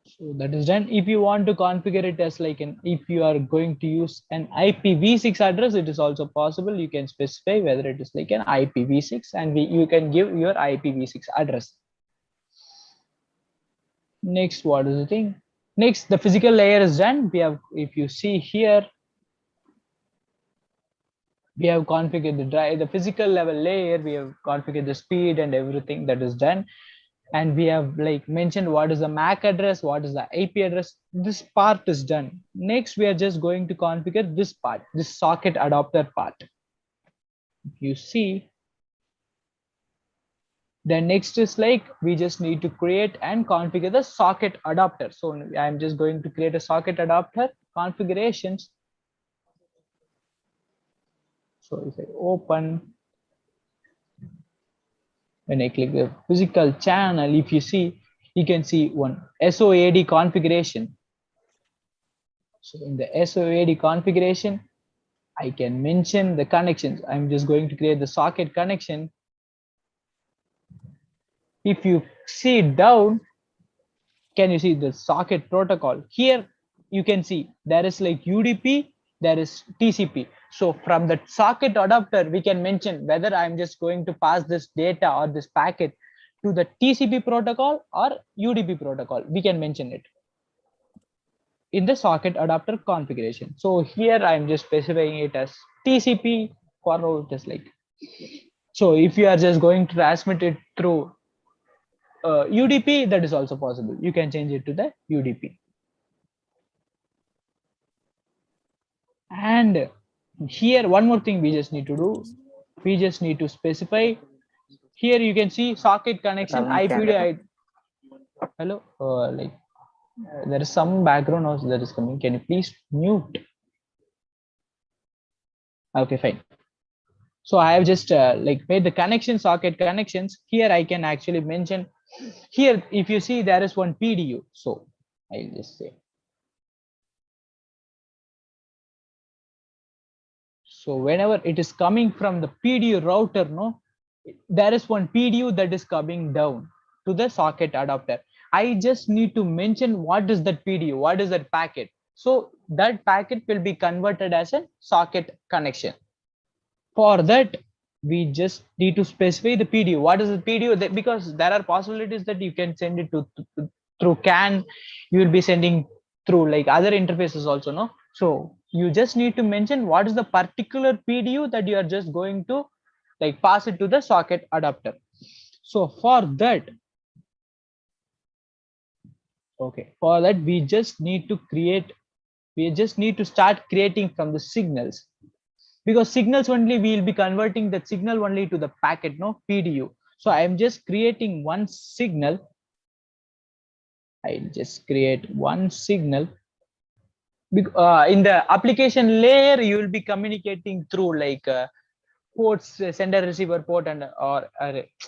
So that is done. If you want to configure it as like if you are going to use an IPv6 address, it is also possible. You can specify whether it is like an IPv6, and you can give your IPv6 address. Next, what is the thing? Next, the physical layer is done. We have, if you see here, we have configured the physical level layer. We have configured the speed and everything, that is done. And we have like mentioned what is the MAC address, what is the IP address. This part is done. Next, we are just going to configure this part, this socket adapter part. If you see, then next is like we just need to create and configure the socket adapter. So I'm just going to create a socket adapter configurations. So if I open, when I click the physical channel, if you see, you can see one SOAD configuration. So in the SOAD configuration, I can mention the connections. I'm just going to create the socket connection. If you see down, can you see the socket protocol? Here you can see there is like UDP, there is TCP. So from the socket adapter, we can mention whether I'm just going to pass this data or this packet to the TCP protocol or UDP protocol. We can mention it. in the socket adapter configuration. So here I'm just specifying it as TCP for routers like. So if you are just going to transmit it through UDP, that is also possible. You can change it to the UDP. And here one more thing we just need to do. We just need to specify. Here you can see socket connection IPD. Hello, there is some background noise that is coming. Can you please mute? Okay, fine. So I have just made the connection socket connections. Here I can actually mention here, if you see there is one PDU. So I'll just say. So whenever it is coming from the PDU router, no, there is one PDU that is coming down to the socket adapter. I just need to mention what is that PDU, what is that packet. So that packet will be converted as a socket connection. For that, we just need to specify the PDU. What is the PDU? Because there are possibilities that you can send it to through CAN. You will be sending through like other interfaces also, no? So you just need to mention what is the particular PDU that you are just going to like pass it to the socket adapter. So for that, okay, for that we just need to start creating from the signals, because signals only we will be converting that signal only to the packet, no PDU. So I am just creating one signal. I'll just create one signal. In the application layer, you will be communicating through like ports, sender receiver port, and or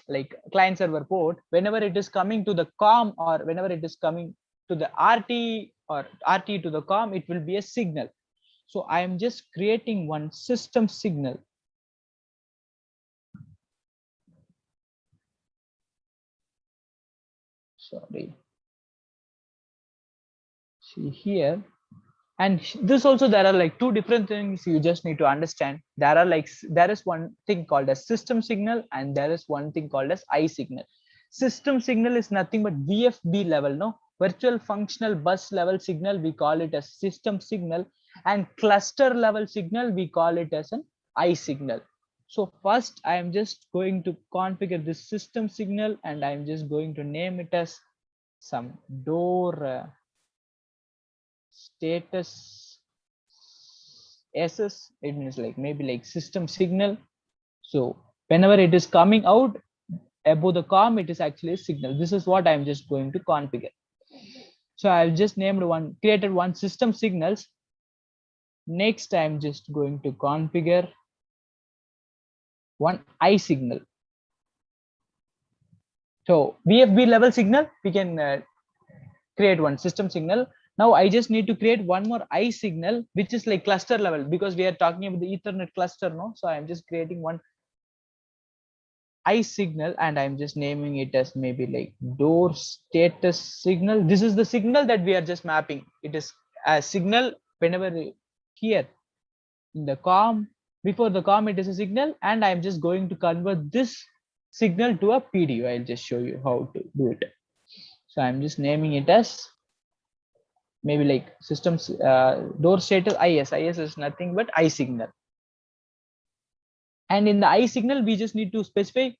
like client server port. Whenever it is coming to the COM, or whenever it is coming to the RT or RT to the COM, it will be a signal. So I am just creating one system signal. Sorry. See here. And this also, there are like two different things you just need to understand. There are like, there is one thing called as system signal, and there is one thing called as I signal. System signal is nothing but VFB level, no, virtual functional bus level signal, we call it as system signal. And cluster level signal, we call it as an I signal. So first I am just going to configure this system signal, and I'm just going to name it as some door status SS. It means like maybe like system signal. So whenever it is coming out above the COM, it is actually a signal. This is what I'm just going to configure. So I've just created one system signals. Next, I'm just going to configure one I signal. So VFB level signal, we can create one system signal. Now I just need to create one more I signal, which is like cluster level, because we are talking about the Ethernet cluster, no? So I'm just creating one I signal, and I'm just naming it as maybe like door status signal. This is the signal that we are just mapping. It is a signal whenever here in the COM, before the COM, it is a signal, and I'm just going to convert this signal to a PDU. I'll just show you how to do it. So I'm just naming it as maybe like systems door status IS. IS is nothing but I signal. And in the I signal, we just need to specify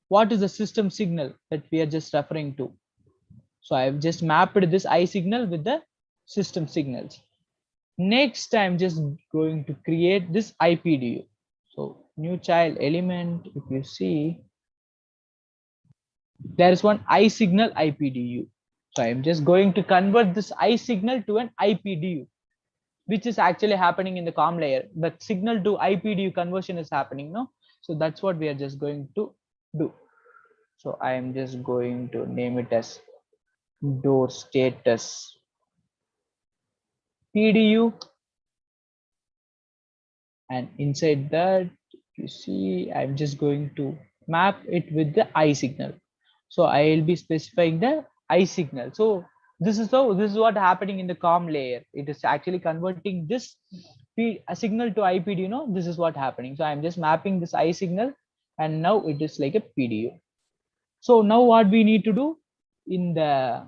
what is the system signal that we are just referring to. So I've just mapped this I signal with the system signals. Next, I'm just going to create this IPDU. So new child element, if you see, there is one I signal IPDU. So I'm just going to convert this I signal to an IPDU, which is actually happening in the COM layer. The signal to IPDU conversion is happening, no? So that's what we are just going to do. So I am just going to name it as door status PDU, and inside that, you see, I'm just going to map it with the I signal. So I will be specifying the I signal. So this is what happening in the COM layer. It is actually converting this a signal to IPDU. You know, this is what happening. So I'm just mapping this I signal, and now it is like a PDU. So now what we need to do in the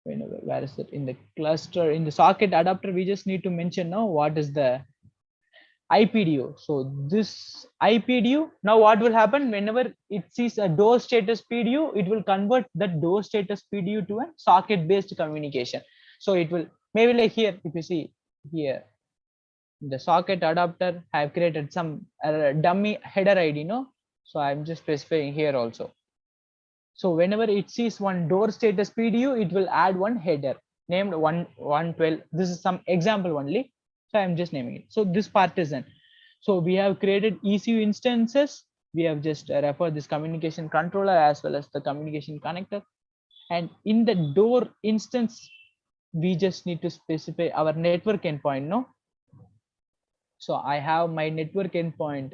whenever, where is it in the cluster, in the socket adapter, we just need to mention now what is the IPDO. So this IPDO, now what will happen whenever it sees a door status PDU, it will convert that door status PDU to a socket based communication. So it will maybe like here, if you see here, the socket adapter, I have created some dummy header ID, no? So I'm just specifying here also. So whenever it sees one door status PDU, it will add one header named 112. This is some example only. So I'm just naming it. So this part is done. So we have created ECU instances. We have just referred this communication controller as well as the communication connector. And in the door instance, we just need to specify our network endpoint, no? So I have my network endpoint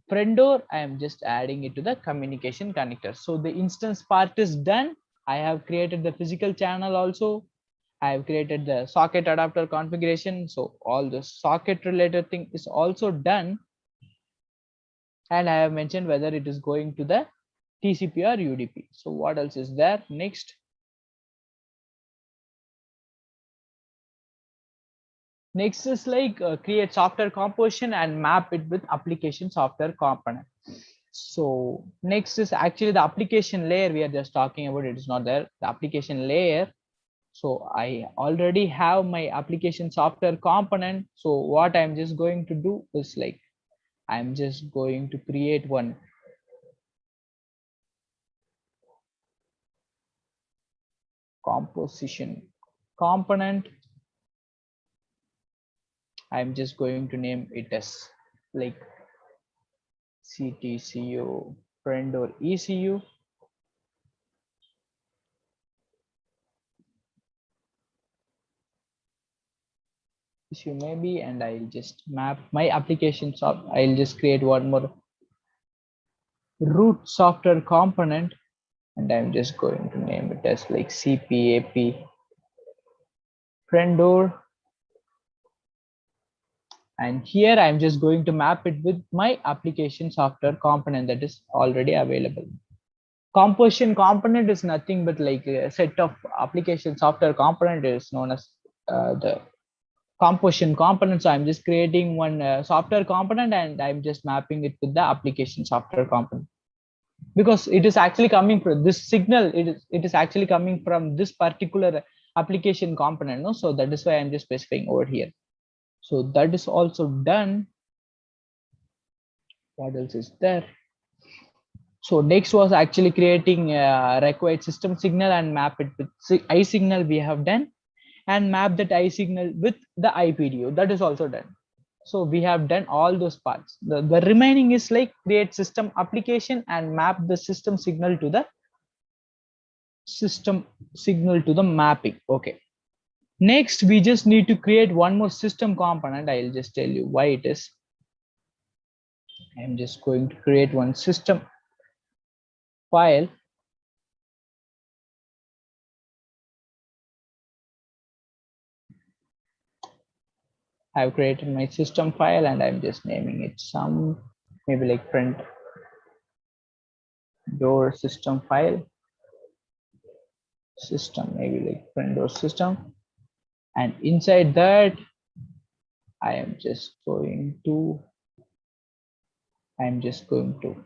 friend door. I am just adding it to the communication connector. So the instance part is done. I have created the physical channel also. I have created the socket adapter configuration. So all the socket related thing is also done. And I have mentioned whether it is going to the TCP or UDP. So what else is there? Next. Next is like create software composition and map it with application software component. So next is actually the application layer we are just talking about. It is not there, the application layer. So I already have my application software component. So what I'm just going to do is like, I'm just going to create one composition component. I'm just going to name it as like CTCO friend or ECU. Issue maybe, and I'll just map my application soft. I'll just create one more root software component, and I'm just going to name it as like CPAP friend door. And here I'm just going to map it with my application software component that is already available. Composition component is nothing but like a set of application software component is known as the composition component. So I'm just creating one software component and I'm just mapping it with the application software component, because it is actually coming from this signal. It is actually coming from this particular application component, no? So that is why I'm just specifying over here. So that is also done. What else is there? So next was actually creating a required system signal and map it with I signal we have done, and map that I signal with the IPDO. That is also done. So we have done all those parts. The remaining is like create system application and map the system signal to the mapping. Okay. Next, we just need to create one more system component. I'll just tell you why it is. I'm just going to create one system file. I've created my system file and I'm just naming it some, maybe like friend door system file. System, maybe like friend door system. And inside that, I am just going to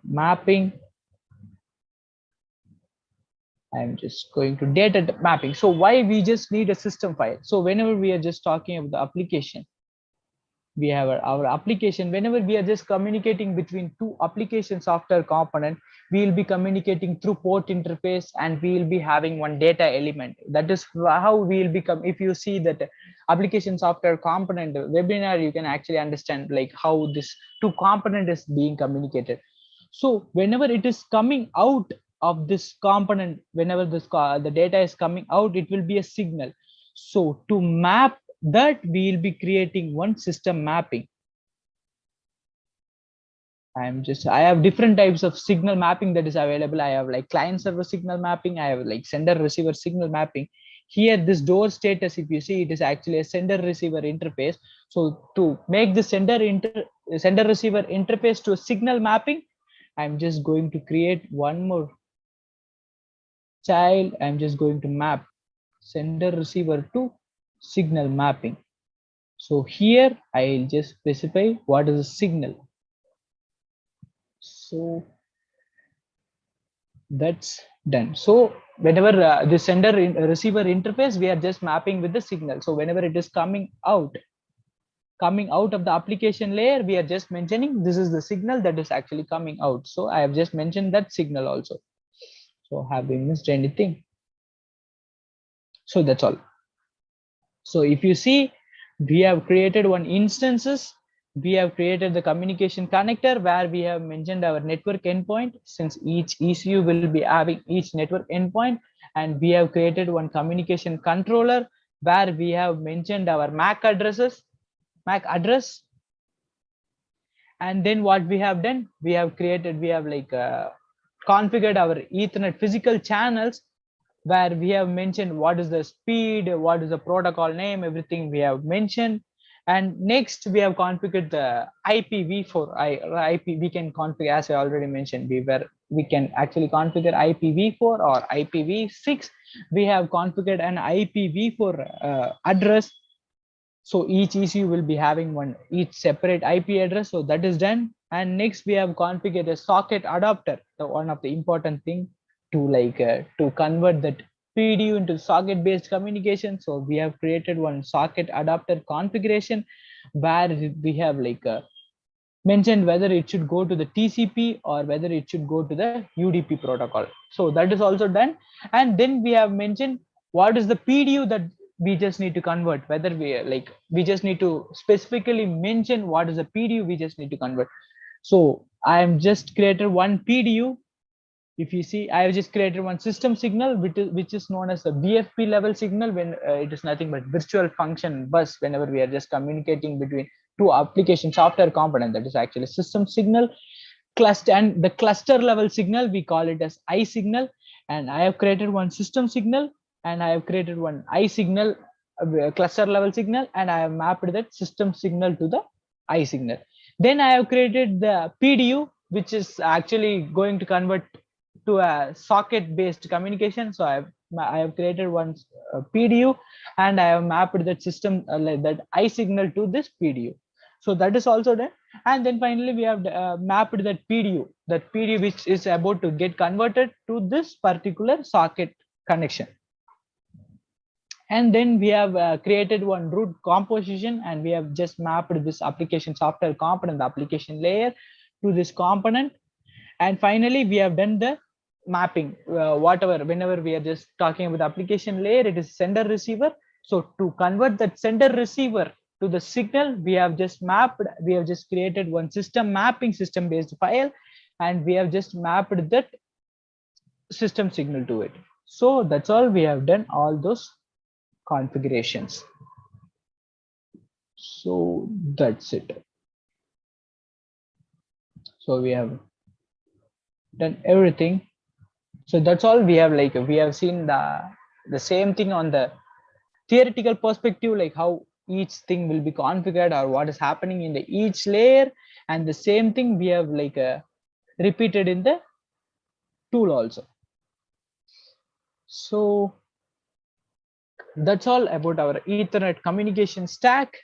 mapping. I'm just going to data mapping. So why we just need a system file? So whenever we are just talking about the application, we have our application. Whenever we are just communicating between two application software component, we will be communicating through port interface and we will be having one data element. That is how we will become. If you see that application software component webinar, you can actually understand like how this two component is being communicated. So whenever it is coming out of this component, whenever this the data is coming out, it will be a signal. So to map that, we will be creating one system mapping. I have different types of signal mapping that is available. I have like client server signal mapping. I have like sender receiver signal mapping. Here, this door status, if you see, it is actually a sender receiver interface. So to make the sender receiver interface to a signal mapping, I'm just going to create one more child. I'm just going to map sender receiver to signal mapping. So here I'll just specify what is a signal. So that's done. So whenever the sender receiver interface, we are just mapping with the signal. So whenever it is coming out of the application layer, we are just mentioning this is the signal that is actually coming out. So I have just mentioned that signal also. So have we missed anything? So that's all. So if you see, we have created one instances. We have created the communication connector where we have mentioned our network endpoint, since each ECU will be having each network endpoint. And we have created one communication controller where we have mentioned our MAC addresses, MAC address. And then what we have done, we have configured our Ethernet physical channels, where we have mentioned what is the speed, what is the protocol name, everything we have mentioned. And next we have configured the IPv4. We can configure, as I already mentioned, we can actually configure IPv4 or IPv6. We have configured an IPv4 address. So each ECU will be having each separate IP address. So that is done. And next we have configured a socket adapter, the one of the important thing to convert that PDU into socket based communication. So we have created one socket adapter configuration where we have mentioned whether it should go to the TCP or whether it should go to the UDP protocol. So that is also done. And then we have mentioned what is the PDU that we just need to convert, whether we just need to specifically mention what is the PDU we just need to convert. So I am just created one PDU. If you see, I have just created one system signal, which is known as the BFP level signal, when it is nothing but virtual function bus, whenever we are just communicating between two application software component, that is actually system signal. Cluster, and the cluster level signal, we call it as I signal. And I have created one system signal, and I have created one I signal, cluster level signal, and I have mapped that system signal to the I signal. Then I have created the PDU, which is actually going to convert to a socket based communication. So I have created one PDU, and I have mapped that system that I signal to this PDU. So that is also done. And then finally we have mapped that PDU which is about to get converted to this particular socket connection. And then we have created one root composition, and we have just mapped this application software component, the application layer, to this component. And finally we have done the mapping, whenever we are just talking about the application layer, it is sender receiver. So to convert that sender receiver to the signal, we have just created one system mapping, system based file, and we have just mapped that system signal to it. So that's all. We have done all those configurations. So that's it. So we have done everything. So that's all. We have seen the same thing on the theoretical perspective, like how each thing will be configured or what is happening in the each layer, and the same thing we have repeated in the tool also. So that's all about our Ethernet communication stack.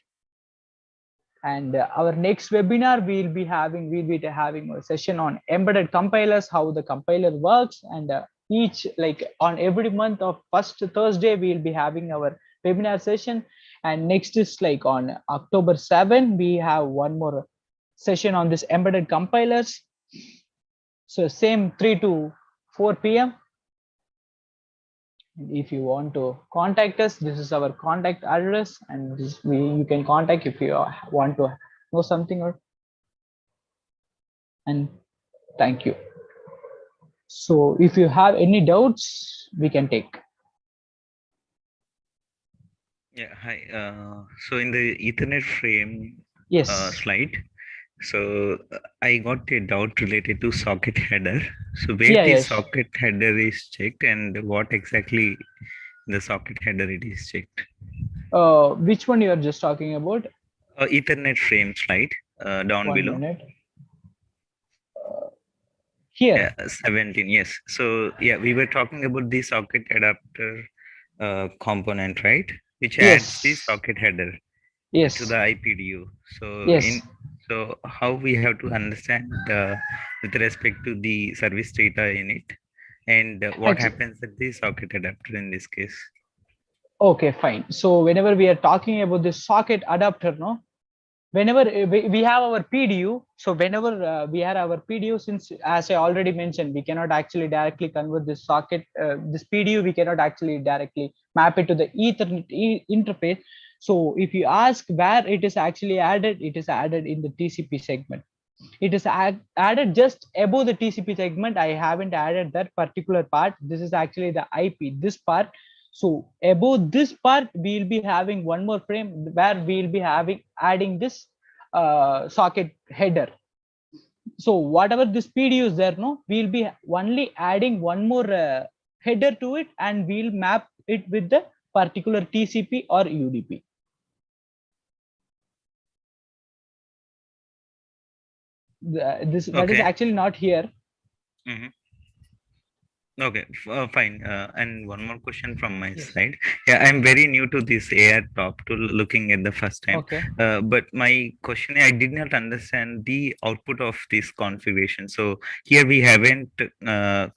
And our next webinar, we'll be having a session on embedded compilers, how the compiler works. And each on every month of first Thursday, we'll be having our webinar session. And next is on October 7, we have one more session on this embedded compilers. So same 3 to 4 p.m. If you want to contact us, this is our contact address, and you can contact if you want to know something. And thank you. So if you have any doubts, we can take. Yeah, hi. So in the Ethernet frame Yes. Slide, so I got a doubt related to socket header. So where the socket header is checked, and what exactly the socket header it is checked? Which one you are just talking about? Ethernet frame slide down 1 below. minute. Here. 17. Yes. So yeah, we were talking about the socket adapter component, right? Which adds the Yes. socket header to Yes. the IPDU. Yes. So how we have to understand with respect to the service data in it, and what Actually, happens at the socket adapter in this case. okay, fine. So whenever we are talking about this socket adapter, no, whenever we have our PDU, so whenever we have our PDU, since as I already mentioned, we cannot actually directly convert this socket, this PDU, we cannot actually directly map it to the Ethernet interface. So if you ask where it is actually added, it is added in the TCP segment. It is added just above the TCP segment. I haven't added that particular part. This is actually the IP, this part. So above this part, we'll be having one more frame where we'll be having adding this socket header. So whatever this PDU is there, no, we'll be only adding one more header to it, and we'll map it with the particular TCP or UDP. That is Okay. actually not here. Mm-hmm. Okay, fine. And one more question from my Yes. side. Yeah, I'm very new to this AI top tool, looking at the first time. Okay. But my question, I did not understand the output of this configuration. So here we haven't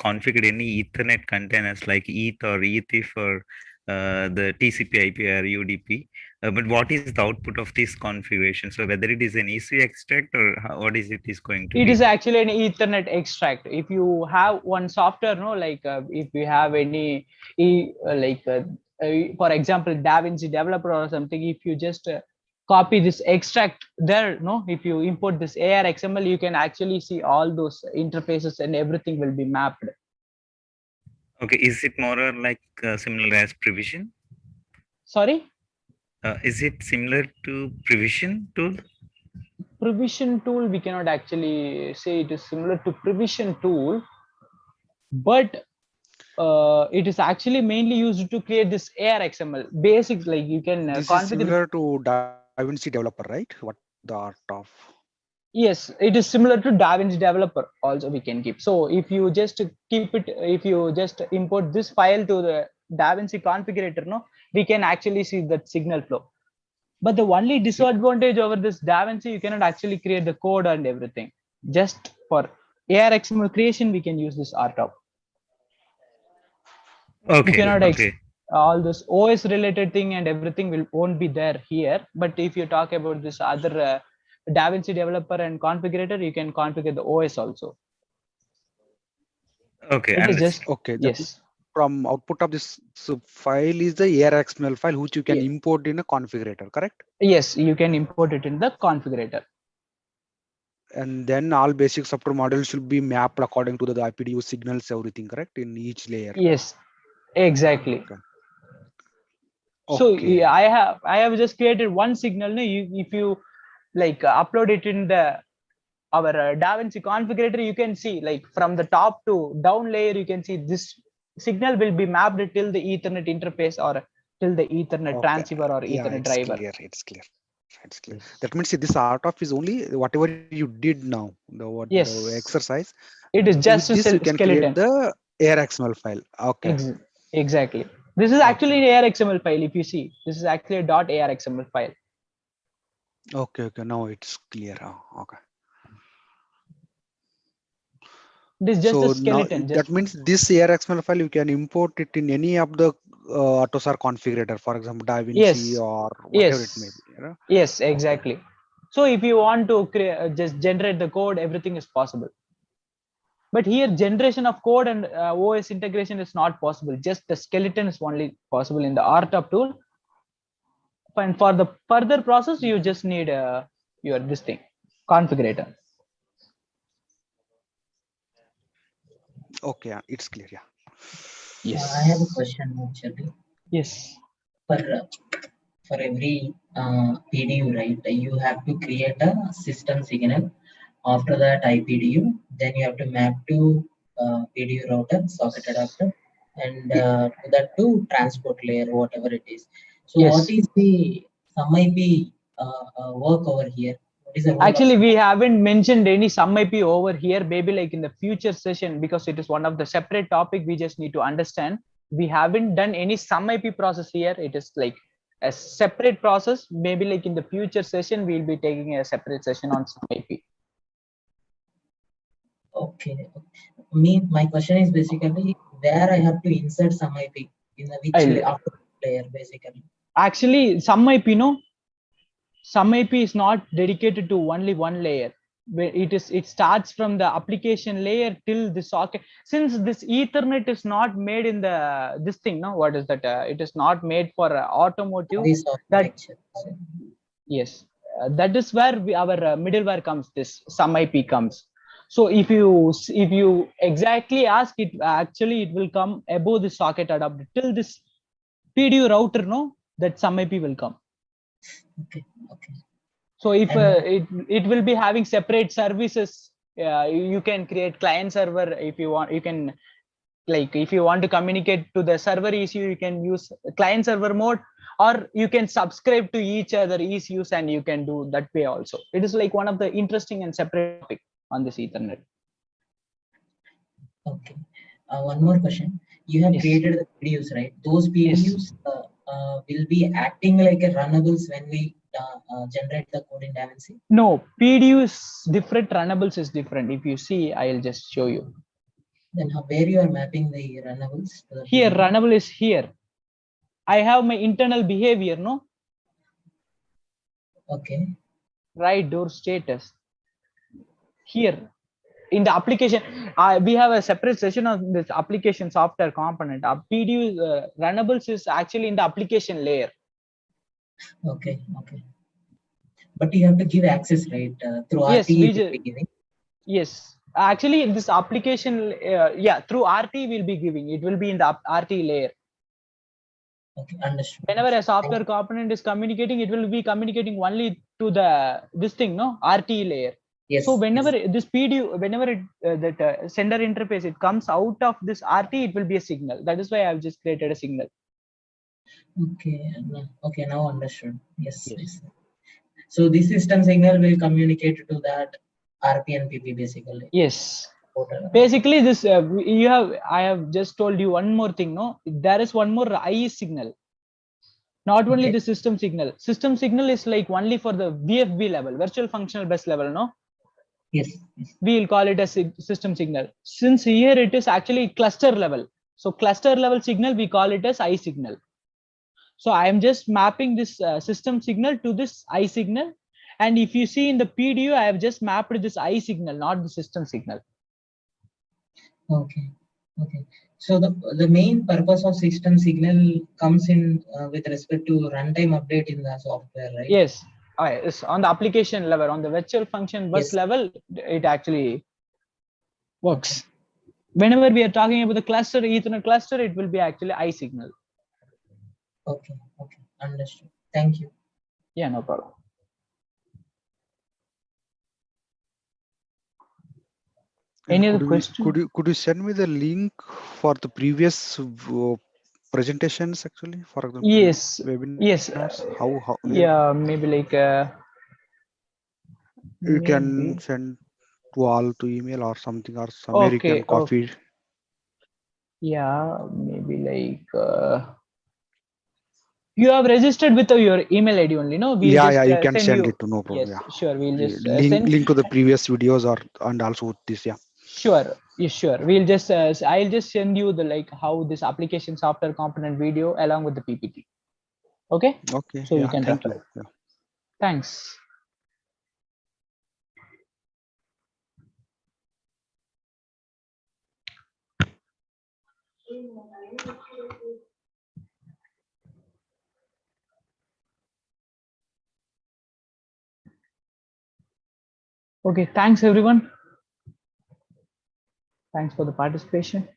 configured any Ethernet containers like ETH or ETH for the TCP IP or UDP. But what is the output of this configuration? So whether it is an EC extract or what is it is going to It is be? actually an Ethernet extract. If you have one software, no, like if you have any for example, DaVinci developer or something, if you just copy this extract there, no, if you import this AR XML, you can actually see all those interfaces and everything will be mapped. Okay, is it more or like similar as Prevision? Sorry. Is it similar to Prevision tool? Prevision tool, we cannot actually say it is similar to Prevision tool, but it is actually mainly used to create this AR XML basics. Like you can This is configure. similar to DaVinci developer, right? What the art of? Yes, it is similar to DaVinci developer. Also, we can keep. So if you just keep it, if you just import this file to the DaVinci configurator, no, we can actually see that signal flow. But the only disadvantage over this DaVinci, you cannot actually create the code and everything. Just for AR XML creation, we can use this RTOP. You Okay, cannot okay, all this OS related thing and everything won't be there here. But if you talk about this other DaVinci developer and configurator, you can configure the OS also. okay, It is understood. just Okay, yes. from output of this file is the ARXML file which you can Yeah. import in a configurator, correct? Yes, you can import it in the configurator. And then all basic software modules should be mapped according to the IPDU signals, everything, correct, in each layer. Yes, exactly. Okay. So Okay. yeah, I have just created one signal. No, if you like upload it in the our DaVinci configurator, you can see like from the top to down layer, you can see this signal will be mapped till the Ethernet interface or till the Ethernet Okay. transceiver or Yeah, Ethernet it's driver. clear. It's clear. It's clear. Yes. That means this art of is only whatever you did now, the Yes, exercise. it is With just a this, you can create skeleton. the ARXML file. Okay. Exactly. This is Okay. actually an ARXML file. If you see, this is actually a .ARXML file. Okay. Okay. Now it's clear. Okay. It is just a So now skeleton. that Just means this ARXML file you can import it in any of the AutoSAR configurator, for example, DaVinci yes, or whatever it may yes, be. You know? yes, Okay. exactly. So if you want to create, just generate the code, everything is possible. But here, generation of code and OS integration is not possible. Just the skeleton is only possible in the RTOP tool. And for the further process, you just need your this thing configurator. Okay. Yeah, it's clear. Yeah. Yes. I have a question actually. Yes. For for every PDU, right? You have to create a system signal. After that IPDU, then you have to map to PDU router, socket adapter, and to that to transport layer, whatever it is. So what Yes. is the some IP work over here? What is the role of Actually, we haven't mentioned any sum IP over here. Maybe like in the future session, because it is one of the separate topic we just need to understand. we haven't done any sum IP process here. It is like a separate process. Maybe like in the future session, we'll be taking a separate session on sum IP. Okay. My question is basically where I have to insert some IP in the which layer basically. Actually, sum IP, no, sum IP is not dedicated to only one layer. It starts from the application layer till the socket. Since this Ethernet is not made in the this thing, no, what is that? It is not made for automotive. That yes, that is where our middleware comes. This sum IP comes. So if you exactly ask it, actually it will come above the socket adapter till this PDU router, no, that sum IP will come. Okay. Okay. So if it will be having separate services, you can create client server if you want. You can, like, if you want to communicate to the server ECU, you can use client server mode, or you can subscribe to each other ECUs and you can do that way also. It is like one of the interesting and separate topic on this Ethernet. Okay. One more question. You have created the PDUs, right? Those PDUs will be acting like a runnables when we generate the code in Davinci? No, PDUs different, runnables is different. If you see, I'll just show you. Then where you are mapping the runnables? Here, runnable is here. I have my internal behavior, no? Okay. Right door status. Here in the application, we have a separate session on this application software component. PDU runnables is actually in the application layer. Okay. Okay. But you have to give access, right? Through yes, RT. Yes. Actually, this application, through RT will be giving. It will be in the RT layer. Okay, understood. Whenever a software component is communicating, it will be communicating only to the this thing, no, RT layer. Yes. So whenever this PDU, whenever that sender interface, it comes out of this RT, it will be a signal. That is why I've just created a signal. Okay. Okay, now understood. Yes. Yes. So this system signal will communicate to that RP and PP basically. Yes. Basically, this I have just told you one more thing. No, there is one more IE signal. Not only the system signal. System signal is like only for the VFB level, virtual functional bus level. No. Yes. We will call it a system signal. Since here it is actually cluster level. So cluster level signal, we call it as I signal. So I am just mapping this system signal to this I signal. And if you see in the PDU, I have just mapped this I signal, not the system signal. Okay. Okay. So the main purpose of system signal comes in with respect to runtime update in the software, right? Yes. It's on the application level, on the virtual function bus level, it actually works. Okay. Whenever we are talking about the cluster, Ethernet cluster, it will be actually I signal. Okay. Okay. Understood. Thank you. Yeah, no problem. Any other question? Could you send me the link for the previous presentations actually for the webinars? Yes. How yeah, maybe like you can send to all to email or something, or somewhere you can copy. Okay. Yeah, maybe like you have registered with your email ID only, no? We'll just, you can send it to, no problem. Yes, sure. We'll just link to the previous videos and also this. Yeah. Sure. Yeah, sure. We'll just I'll just send you the like how this application software component video along with the PPT. Okay. Okay. So you can thank you. Yeah. Thanks. Okay, thanks everyone. Thanks for the participation.